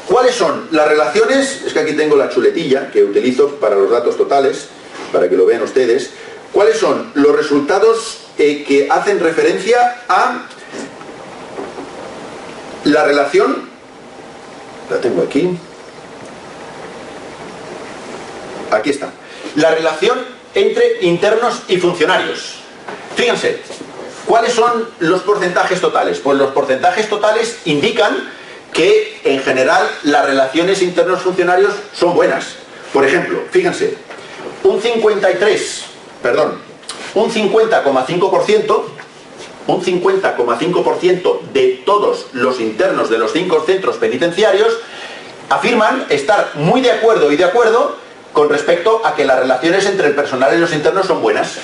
cuáles son las relaciones, es que aquí tengo la chuletilla que utilizo para los datos totales, para que lo vean ustedes, cuáles son los resultados que hacen referencia a la relación, la tengo aquí está, la relación entre internos y funcionarios. Fíjense, ¿cuáles son los porcentajes totales? Pues los porcentajes totales indican que en general las relaciones internos-funcionarios son buenas. Por ejemplo, fíjense, un 50,5% de todos los internos de los 5 centros penitenciarios afirman estar muy de acuerdo con respecto a que las relaciones entre el personal y los internos son buenas.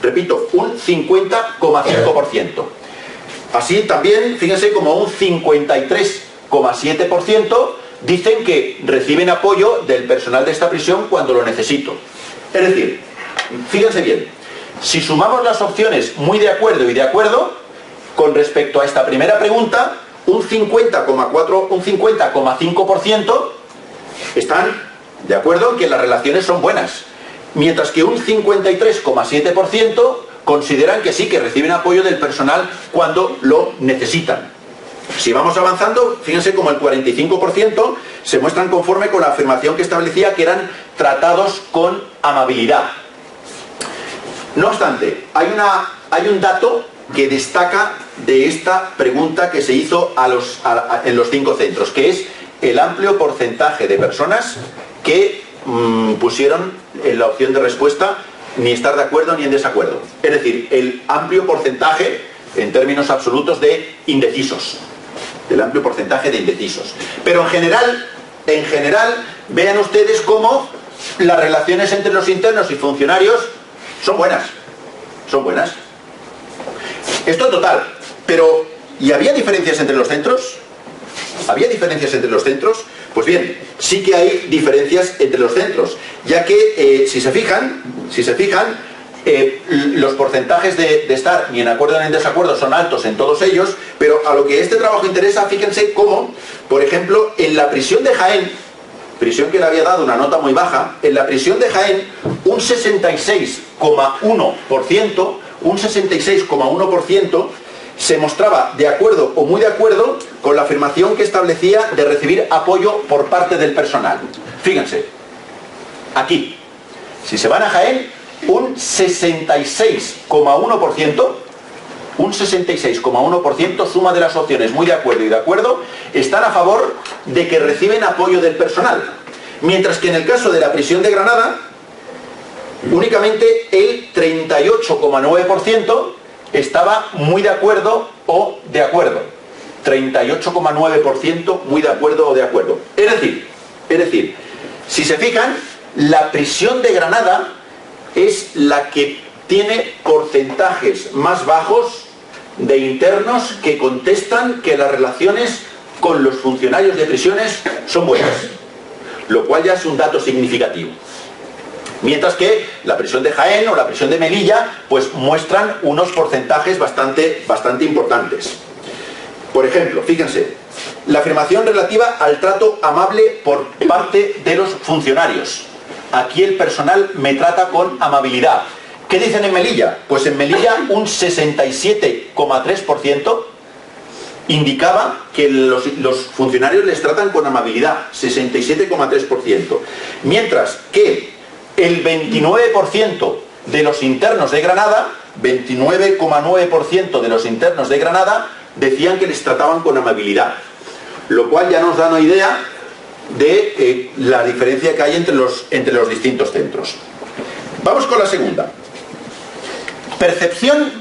Repito, un 50,5%. Así también, fíjense, como un 53,7% dicen que reciben apoyo del personal de esta prisión cuando lo necesito. Es decir, fíjense bien, si sumamos las opciones muy de acuerdo y de acuerdo, con respecto a esta primera pregunta, un 50,5% están de acuerdo en que las relaciones son buenas, mientras que un 53,7% consideran que sí, que reciben apoyo del personal cuando lo necesitan. Si vamos avanzando, fíjense como el 45% se muestran conforme con la afirmación que establecía que eran tratados con amabilidad. No obstante, hay un dato que destaca de esta pregunta que se hizo en los 5 centros, que es el amplio porcentaje de personas que pusieron en la opción de respuesta ni estar de acuerdo ni en desacuerdo. Es decir, el amplio porcentaje, en términos absolutos, de indecisos. El amplio porcentaje de indecisos. Pero en general, vean ustedes cómo las relaciones entre los internos y funcionarios son buenas. Son buenas. Esto total. Pero, ¿y había diferencias entre los centros? ¿Había diferencias entre los centros? Pues bien, sí que hay diferencias entre los centros, ya que si se fijan, los porcentajes de estar ni en acuerdo ni en desacuerdo son altos en todos ellos, pero a lo que este trabajo interesa, fíjense cómo, por ejemplo, en la prisión de Jaén, prisión que le había dado una nota muy baja, en la prisión de Jaén un 66,1% se mostraba de acuerdo o muy de acuerdo con la afirmación que establecía de recibir apoyo por parte del personal. Fíjense, aquí, si se van a Jaén, un 66,1%, suma de las opciones muy de acuerdo y de acuerdo, están a favor de que reciben apoyo del personal. Mientras que en el caso de la prisión de Granada, únicamente el 38,9% estaba muy de acuerdo o de acuerdo. 38,9% muy de acuerdo o de acuerdo. Es decir, si se fijan, la prisión de Granada es la que tiene porcentajes más bajos de internos que contestan que las relaciones con los funcionarios de prisiones son buenas, lo cual ya es un dato significativo. Mientras que la prisión de Jaén o la prisión de Melilla pues muestran unos porcentajes bastante importantes. Por ejemplo, fíjense, la afirmación relativa al trato amable por parte de los funcionarios. Aquí el personal me trata con amabilidad. ¿Qué dicen en Melilla? Pues en Melilla un 67,3% indicaba que los funcionarios les tratan con amabilidad. 67,3%. Mientras que el 29% de los internos de Granada, 29,9% de los internos de Granada decían que les trataban con amabilidad. Lo cual ya nos da una idea de la diferencia que hay entre los distintos centros. Vamos con la segunda. Percepción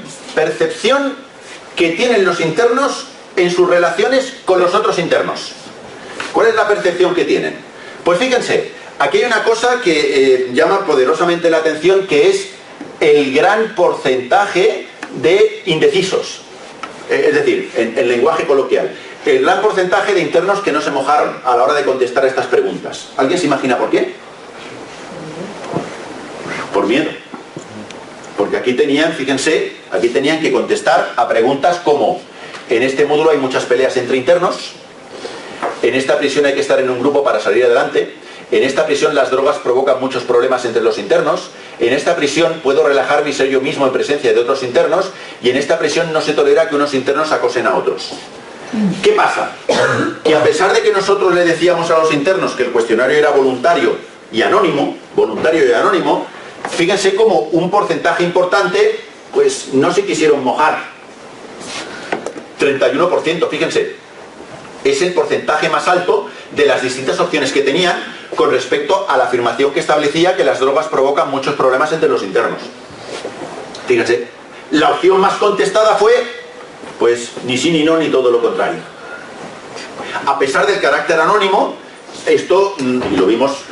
que tienen los internos en sus relaciones con los otros internos. ¿Cuál es la percepción que tienen? Pues fíjense, aquí hay una cosa que llama poderosamente la atención, que es el gran porcentaje de indecisos. Es decir, en lenguaje coloquial, el gran porcentaje de internos que no se mojaron a la hora de contestar a estas preguntas. ¿Alguien se imagina por qué? Por miedo. Porque aquí tenían, fíjense, aquí tenían que contestar a preguntas como: en este módulo hay muchas peleas entre internos, en esta prisión hay que estar en un grupo para salir adelante, en esta prisión las drogas provocan muchos problemas entre los internos, en esta prisión puedo relajarme y ser yo mismo en presencia de otros internos, y en esta prisión no se tolera que unos internos acosen a otros. ¿Qué pasa? Que a pesar de que nosotros le decíamos a los internos que el cuestionario era voluntario y anónimo, fíjense cómo un porcentaje importante pues no se quisieron mojar. 31%, fíjense, es el porcentaje más alto de las distintas opciones que tenían con respecto a la afirmación que establecía que las drogas provocan muchos problemas entre los internos. Fíjense, la opción más contestada fue, pues, ni sí ni no, ni todo lo contrario. A pesar del carácter anónimo, esto lo vimos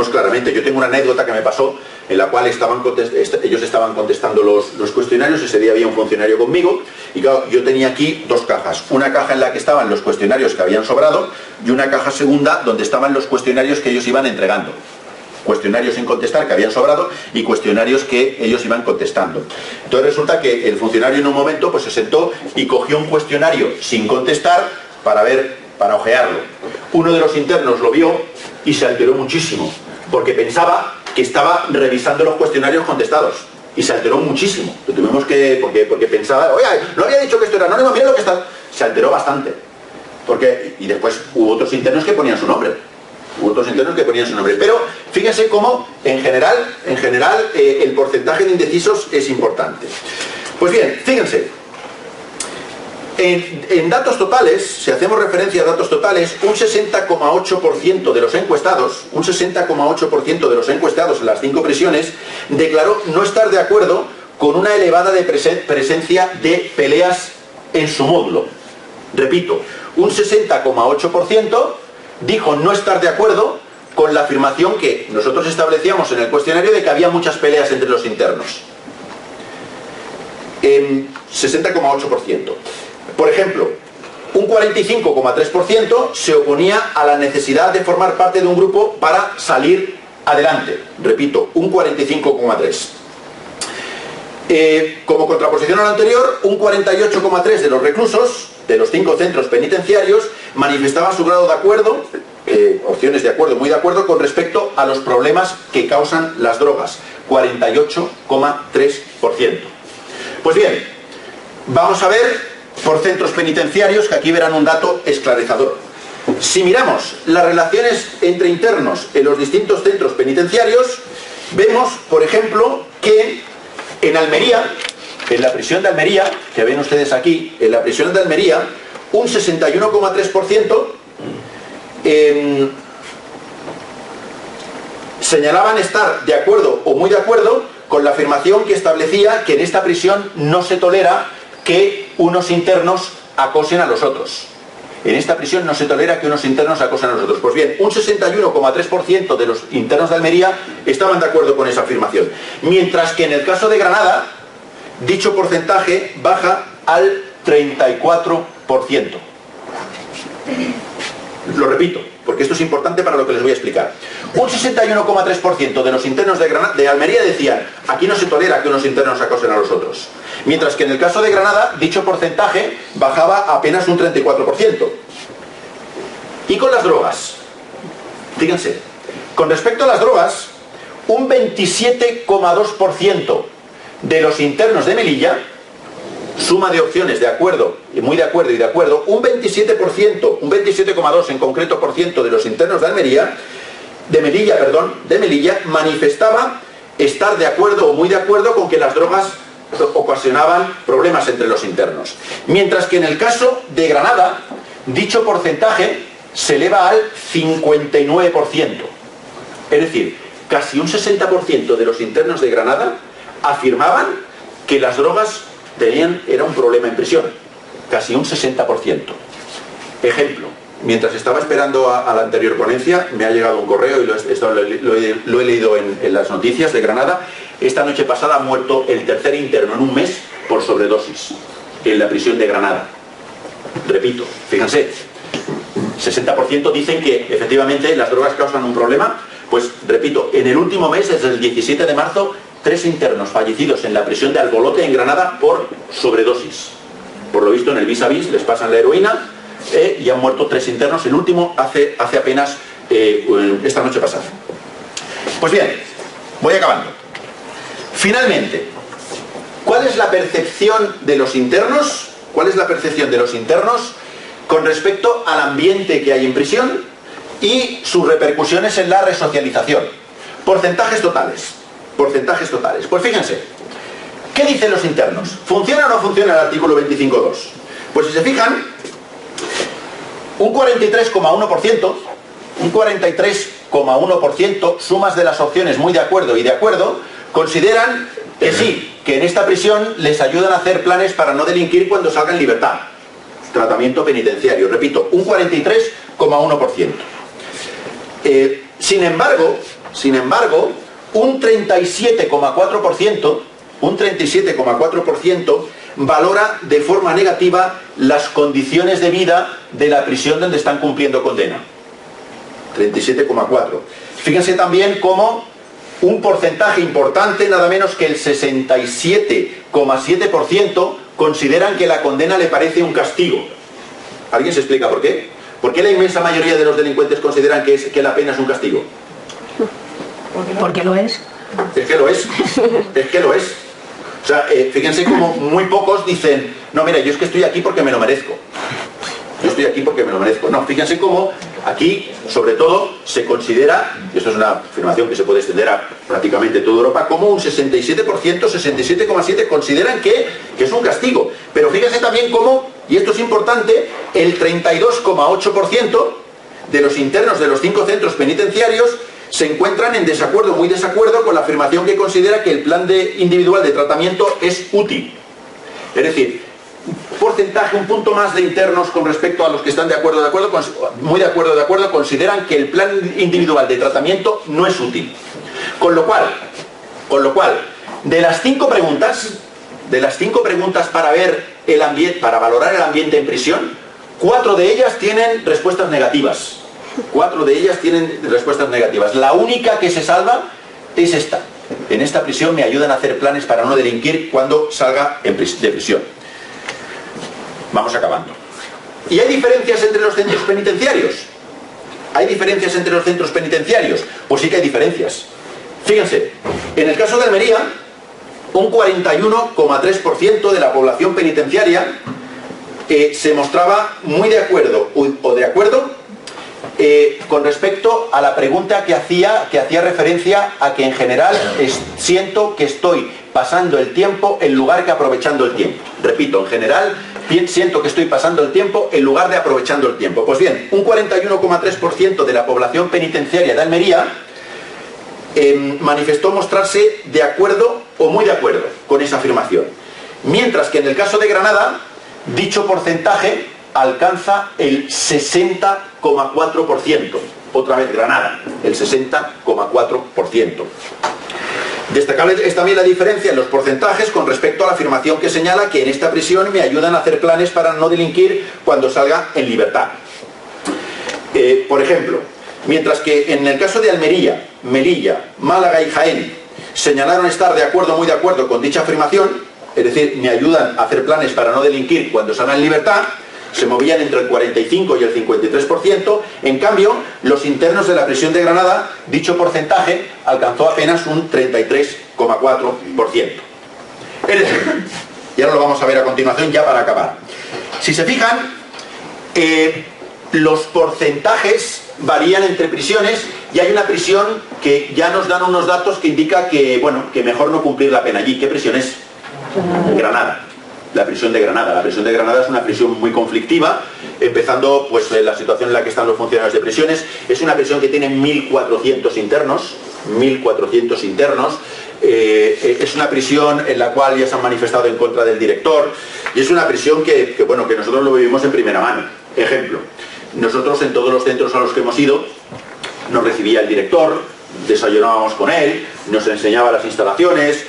claramente. Yo tengo una anécdota que me pasó en la cual ellos estaban contestando los cuestionarios. Ese día había un funcionario conmigo y claro, yo tenía aquí dos cajas. Una caja en la que estaban los cuestionarios que habían sobrado y una caja segunda donde estaban los cuestionarios que ellos iban entregando. Cuestionarios sin contestar que habían sobrado y cuestionarios que ellos iban contestando. Entonces resulta que el funcionario en un momento pues se sentó y cogió un cuestionario sin contestar para ojearlo. Uno de los internos lo vio y se alteró muchísimo porque pensaba que estaba revisando los cuestionarios contestados y se alteró muchísimo. Lo tuvimos que porque pensaba, oye, no había dicho que esto era anónimo, mira lo que está. Se alteró bastante. Y después hubo otros internos que ponían su nombre. Pero fíjense cómo en general el porcentaje de indecisos es importante. Pues bien, fíjense, En datos totales, si hacemos referencia a datos totales, un 60,8% de los encuestados, en las 5 prisiones, declaró no estar de acuerdo con una elevada presencia de peleas en su módulo. Repito, un 60,8% dijo no estar de acuerdo con la afirmación que nosotros establecíamos en el cuestionario de que había muchas peleas entre los internos. 60,8%. Por ejemplo, un 45,3% se oponía a la necesidad de formar parte de un grupo para salir adelante. Repito, un 45,3%. Como contraposición a lo anterior, un 48,3% de los reclusos de los 5 centros penitenciarios manifestaban su grado de acuerdo, opciones de acuerdo, muy de acuerdo, con respecto a los problemas que causan las drogas. 48,3%. Pues bien, vamos a ver por centros penitenciarios, que aquí verán un dato esclarecedor. Si miramos las relaciones entre internos en los distintos centros penitenciarios, vemos, por ejemplo, que en Almería, en la prisión de Almería, que ven ustedes aquí, en la prisión de Almería, un 61,3% señalaban estar de acuerdo o muy de acuerdo con la afirmación que establecía que en esta prisión no se tolera que unos internos acosen a los otros. En esta prisión no se tolera que unos internos acosen a los otros. Pues bien, un 61,3% de los internos de Almería estaban de acuerdo con esa afirmación. Mientras que en el caso de Granada, dicho porcentaje baja al 34%. Lo repito, porque esto es importante para lo que les voy a explicar. Un 61,3% de los internos de Almería decían: aquí no se tolera que unos internos acosen a los otros. Mientras que en el caso de Granada, dicho porcentaje bajaba a apenas un 34%. Y con las drogas, fíjense, con respecto a las drogas, un 27,2% de los internos de Melilla, suma de opciones de acuerdo, muy de acuerdo y de acuerdo, un 27%, un 27,2% en concreto por ciento de los internos de Melilla manifestaba estar de acuerdo o muy de acuerdo con que las drogas ocasionaban problemas entre los internos. Mientras que en el caso de Granada, dicho porcentaje se eleva al 59%. Es decir, casi un 60% de los internos de Granada afirmaban que las drogas era un problema en prisión. Casi un 60%. Ejemplo, mientras estaba esperando a la anterior ponencia, me ha llegado un correo y lo he leído en las noticias de Granada. Esta noche pasada ha muerto el tercer interno en un mes por sobredosis en la prisión de Granada. Repito, fíjense, 60% dicen que efectivamente las drogas causan un problema. Pues repito, en el último mes, desde el 17 de marzo, 3 internos fallecidos en la prisión de Albolote, en Granada, por sobredosis. Por lo visto, en el vis a vis les pasan la heroína y han muerto 3 internos. El último hace apenas esta noche pasada. Pues bien, voy acabando. Finalmente, ¿cuál es la percepción de los internos? ¿Cuál es la percepción de los internos con respecto al ambiente que hay en prisión y sus repercusiones en la resocialización? Porcentajes totales. Porcentajes totales. Pues fíjense, ¿qué dicen los internos? ¿Funciona o no funciona el artículo 25.2? Pues si se fijan, un 43,1%, sumas de las opciones muy de acuerdo y de acuerdo, consideran que sí, que en esta prisión les ayudan a hacer planes para no delinquir cuando salgan en libertad. Tratamiento penitenciario, repito, un 43,1%. Sin embargo, un 37,4% valora de forma negativa las condiciones de vida de la prisión donde están cumpliendo condena. 37,4%. Fíjense también cómo un porcentaje importante, nada menos que el 67,7%, consideran que la condena le parece un castigo. ¿Alguien se explica por qué? ¿Por qué la inmensa mayoría de los delincuentes consideran que la pena es un castigo? Porque lo es. Es que lo es. Es que lo es. O sea, fíjense como muy pocos dicen: no, mira, yo es que estoy aquí porque me lo merezco. Yo estoy aquí porque me lo merezco. No, fíjense cómo aquí, sobre todo, se considera, y esto es una afirmación que se puede extender a prácticamente toda Europa, como un 67%, 67,7% consideran que es un castigo. Pero fíjense también cómo y esto es importante, el 32,8% de los internos de los 5 centros penitenciarios se encuentran en desacuerdo, muy desacuerdo, con la afirmación que considera que el plan individual de tratamiento es útil. Es decir, un porcentaje, un punto más de internos con respecto a los que están muy de acuerdo, consideran que el plan individual de tratamiento no es útil. Con lo cual, de las 5 preguntas para ver el ambiente, para valorar el ambiente en prisión, 4 de ellas tienen respuestas negativas. 4 de ellas tienen respuestas negativas. La única que se salva es esta. En esta prisión me ayudan a hacer planes para no delinquir cuando salga de prisión. Vamos acabando. ¿Y hay diferencias entre los centros penitenciarios? ¿Hay diferencias entre los centros penitenciarios? Pues sí que hay diferencias. Fíjense, en el caso de Almería, un 41,3% de la población penitenciaria se mostraba muy de acuerdo con respecto a la pregunta que hacía referencia a que en general siento que estoy pasando el tiempo en lugar que aprovechando el tiempo. Repito, en general siento que estoy pasando el tiempo en lugar de aprovechando el tiempo. Pues bien, un 41,3% de la población penitenciaria de Almería manifestó mostrarse de acuerdo o muy de acuerdo con esa afirmación. Mientras que en el caso de Granada, dicho porcentaje alcanza el 60,4%. Otra vez Granada, el 60,4%. Destacable es también la diferencia en los porcentajes con respecto a la afirmación que señala que en esta prisión me ayudan a hacer planes para no delinquir cuando salga en libertad. Por ejemplo, mientras que en el caso de Almería, Melilla, Málaga y Jaén señalaron estar de acuerdo, muy de acuerdo con dicha afirmación, es decir, me ayudan a hacer planes para no delinquir cuando salga en libertad, se movían entre el 45 y el 53%, en cambio, los internos de la prisión de Granada, dicho porcentaje alcanzó apenas un 33,4%. Es decir, y ahora lo vamos a ver a continuación ya para acabar. Si se fijan, los porcentajes varían entre prisiones y hay una prisión que ya nos dan unos datos que indica que, bueno, que mejor no cumplir la pena allí. ¿Qué prisión es? Granada. La prisión de Granada. La prisión de Granada es una prisión muy conflictiva, empezando pues la situación en la que están los funcionarios de prisiones. Es una prisión que tiene 1.400 internos. 1.400 internos. Es una prisión en la cual ya se han manifestado en contra del director y es una prisión que nosotros lo vivimos en primera mano. Ejemplo, nosotros en todos los centros a los que hemos ido nos recibía el director, desayunábamos con él, nos enseñaba las instalaciones,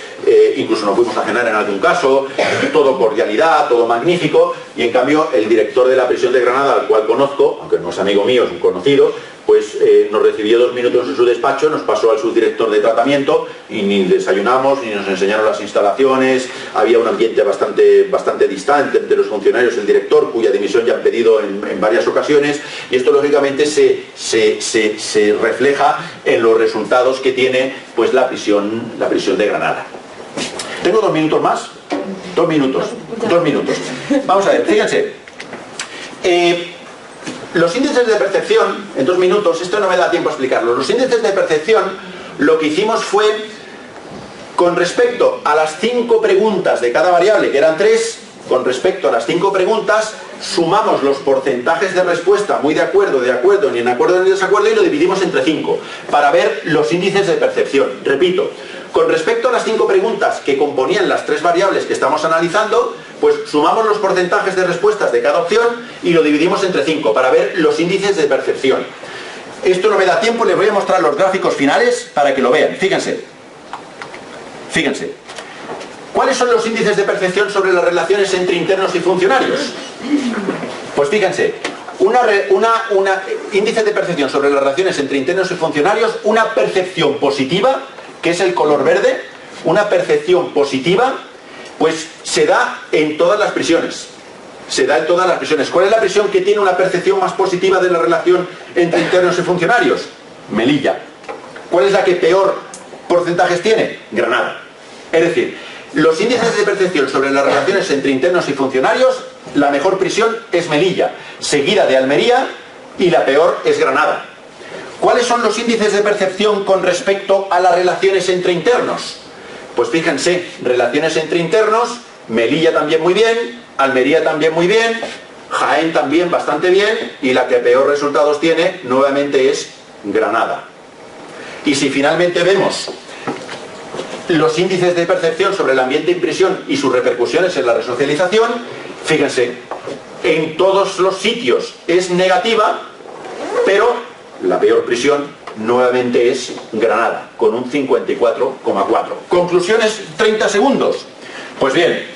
incluso nos fuimos a cenar en algún caso, todo cordialidad, todo magnífico, y en cambio el director de la prisión de Granada, al cual conozco, aunque no es amigo mío, es un conocido, pues nos recibió 2 minutos en su despacho, nos pasó al subdirector de tratamiento y ni desayunamos ni nos enseñaron las instalaciones. Había un ambiente bastante distante entre los funcionarios y el director, cuya dimisión ya han pedido en varias ocasiones, y esto lógicamente se refleja en los resultados que tiene pues la prisión de Granada. ¿Tengo 2 minutos más? 2 minutos. Vamos a ver, fíjense. Los índices de percepción, en 2 minutos, esto no me da tiempo a explicarlo. Los índices de percepción, lo que hicimos fue, con respecto a las 5 preguntas de cada variable, que eran 3, con respecto a las 5 preguntas, sumamos los porcentajes de respuesta, muy de acuerdo, ni en acuerdo ni en desacuerdo, y lo dividimos entre 5, para ver los índices de percepción. Repito, con respecto a las 5 preguntas que componían las 3 variables que estamos analizando, pues sumamos los porcentajes de respuestas de cada opción y lo dividimos entre 5 para ver los índices de percepción. Esto no me da tiempo, les voy a mostrar los gráficos finales para que lo vean. Fíjense. ¿Cuáles son los índices de percepción sobre las relaciones entre internos y funcionarios? Pues fíjense, índice de percepción sobre las relaciones entre internos y funcionarios, una percepción positiva, que es el color verde, una percepción positiva, pues se da en todas las prisiones. ¿Cuál es la prisión que tiene una percepción más positiva de la relación entre internos y funcionarios? Melilla. ¿Cuál es la que peor porcentajes tiene? Granada. Es decir, los índices de percepción sobre las relaciones entre internos y funcionarios, la mejor prisión es Melilla, seguida de Almería, y la peor es Granada. ¿Cuáles son los índices de percepción con respecto a las relaciones entre internos? Pues fíjense, relaciones entre internos, Melilla también muy bien, Almería también muy bien, Jaén también bastante bien, y la que peor resultados tiene nuevamente es Granada. Y si finalmente vemos los índices de percepción sobre el ambiente de impresión y sus repercusiones en la resocialización, fíjense, en todos los sitios es negativa, pero la peor prisión nuevamente es Granada, con un 54,4. Conclusiones, 30 segundos. Pues bien,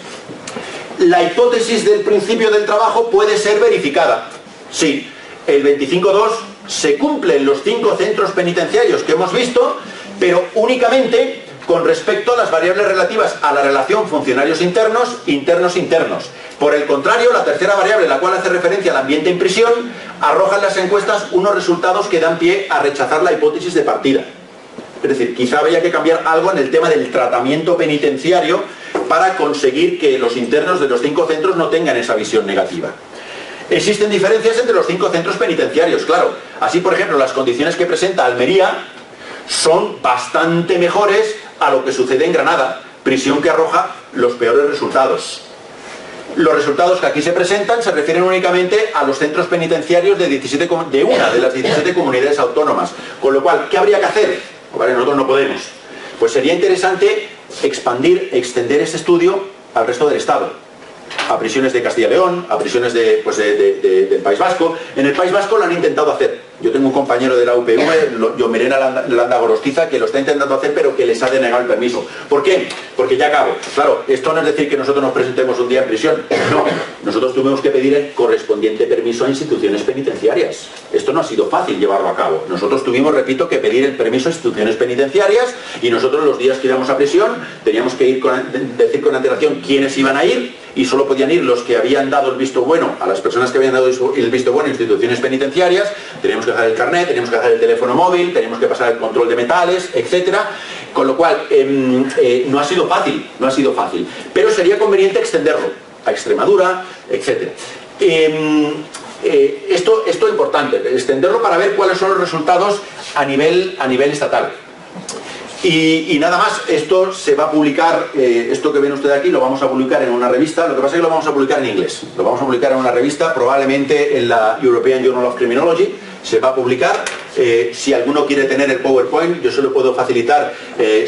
la hipótesis del principio del trabajo puede ser verificada. Sí, el 25.2 se cumple en los 5 centros penitenciarios que hemos visto, pero únicamente con respecto a las variables relativas a la relación funcionarios internos, internos. Por el contrario, la tercera variable, la cual hace referencia al ambiente en prisión, arroja en las encuestas unos resultados que dan pie a rechazar la hipótesis de partida. Es decir, quizá habría que cambiar algo en el tema del tratamiento penitenciario para conseguir que los internos de los 5 centros no tengan esa visión negativa. Existen diferencias entre los 5 centros penitenciarios, claro. Así, por ejemplo, las condiciones que presenta Almería son bastante mejores a lo que sucede en Granada, prisión que arroja los peores resultados. Los resultados que aquí se presentan se refieren únicamente a los centros penitenciarios de una de las 17 comunidades autónomas. Con lo cual, ¿qué habría que hacer? Vale, nosotros no podemos. Pues sería interesante extender este estudio al resto del Estado. A prisiones de Castilla y León, a prisiones del País Vasco. En el País Vasco lo han intentado hacer. Yo tengo un compañero de la UPV, Jomerena Landa Gorostiza, que lo está intentando hacer, pero que les ha denegado el permiso. ¿Por qué? Porque ya acabo. Claro, esto no es decir que nosotros nos presentemos un día en prisión. No, nosotros tuvimos que pedir el correspondiente permiso a instituciones penitenciarias. Esto no ha sido fácil llevarlo a cabo. Nosotros tuvimos, repito, que pedir el permiso a instituciones penitenciarias, y nosotros los días que íbamos a prisión teníamos que decir con antelación quiénes iban a ir, y solo podían ir los que habían dado el visto bueno a las personas que habían dado el visto bueno a instituciones penitenciarias. Teníamos que dejar el carnet, teníamos que dejar el teléfono móvil, teníamos que pasar el control de metales, etcétera. Con lo cual, no ha sido fácil, pero sería conveniente extenderlo a Extremadura, etcétera. Esto es importante, extenderlo para ver cuáles son los resultados a nivel estatal. Y nada más, esto se va a publicar, esto que ven ustedes aquí lo vamos a publicar en una revista. Lo que pasa es que lo vamos a publicar en inglés, lo vamos a publicar en una revista, probablemente en la European Journal of Criminology. Se va a publicar. Si alguno quiere tener el PowerPoint, yo se lo puedo facilitar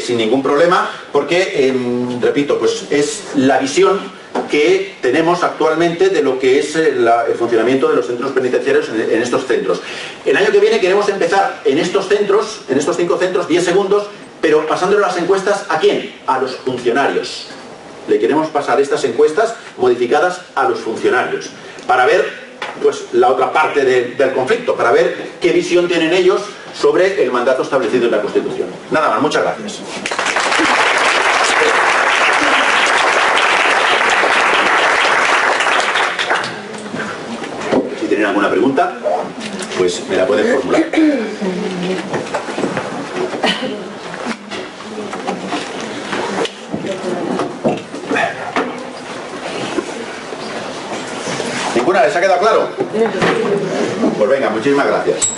sin ningún problema, porque, repito, pues es la visión que tenemos actualmente de lo que es el funcionamiento de los centros penitenciarios en estos centros. El año que viene queremos empezar en estos centros, en estos 5 centros, 10 segundos, pero pasándole las encuestas ¿a quién? A los funcionarios. Le queremos pasar estas encuestas modificadas a los funcionarios, para ver pues la otra parte del conflicto, para ver qué visión tienen ellos sobre el mandato establecido en la Constitución. Nada más, muchas gracias. Si tienen alguna pregunta, pues me la pueden formular. ¿Ninguna? ¿Les ha quedado claro? Pues venga, muchísimas gracias.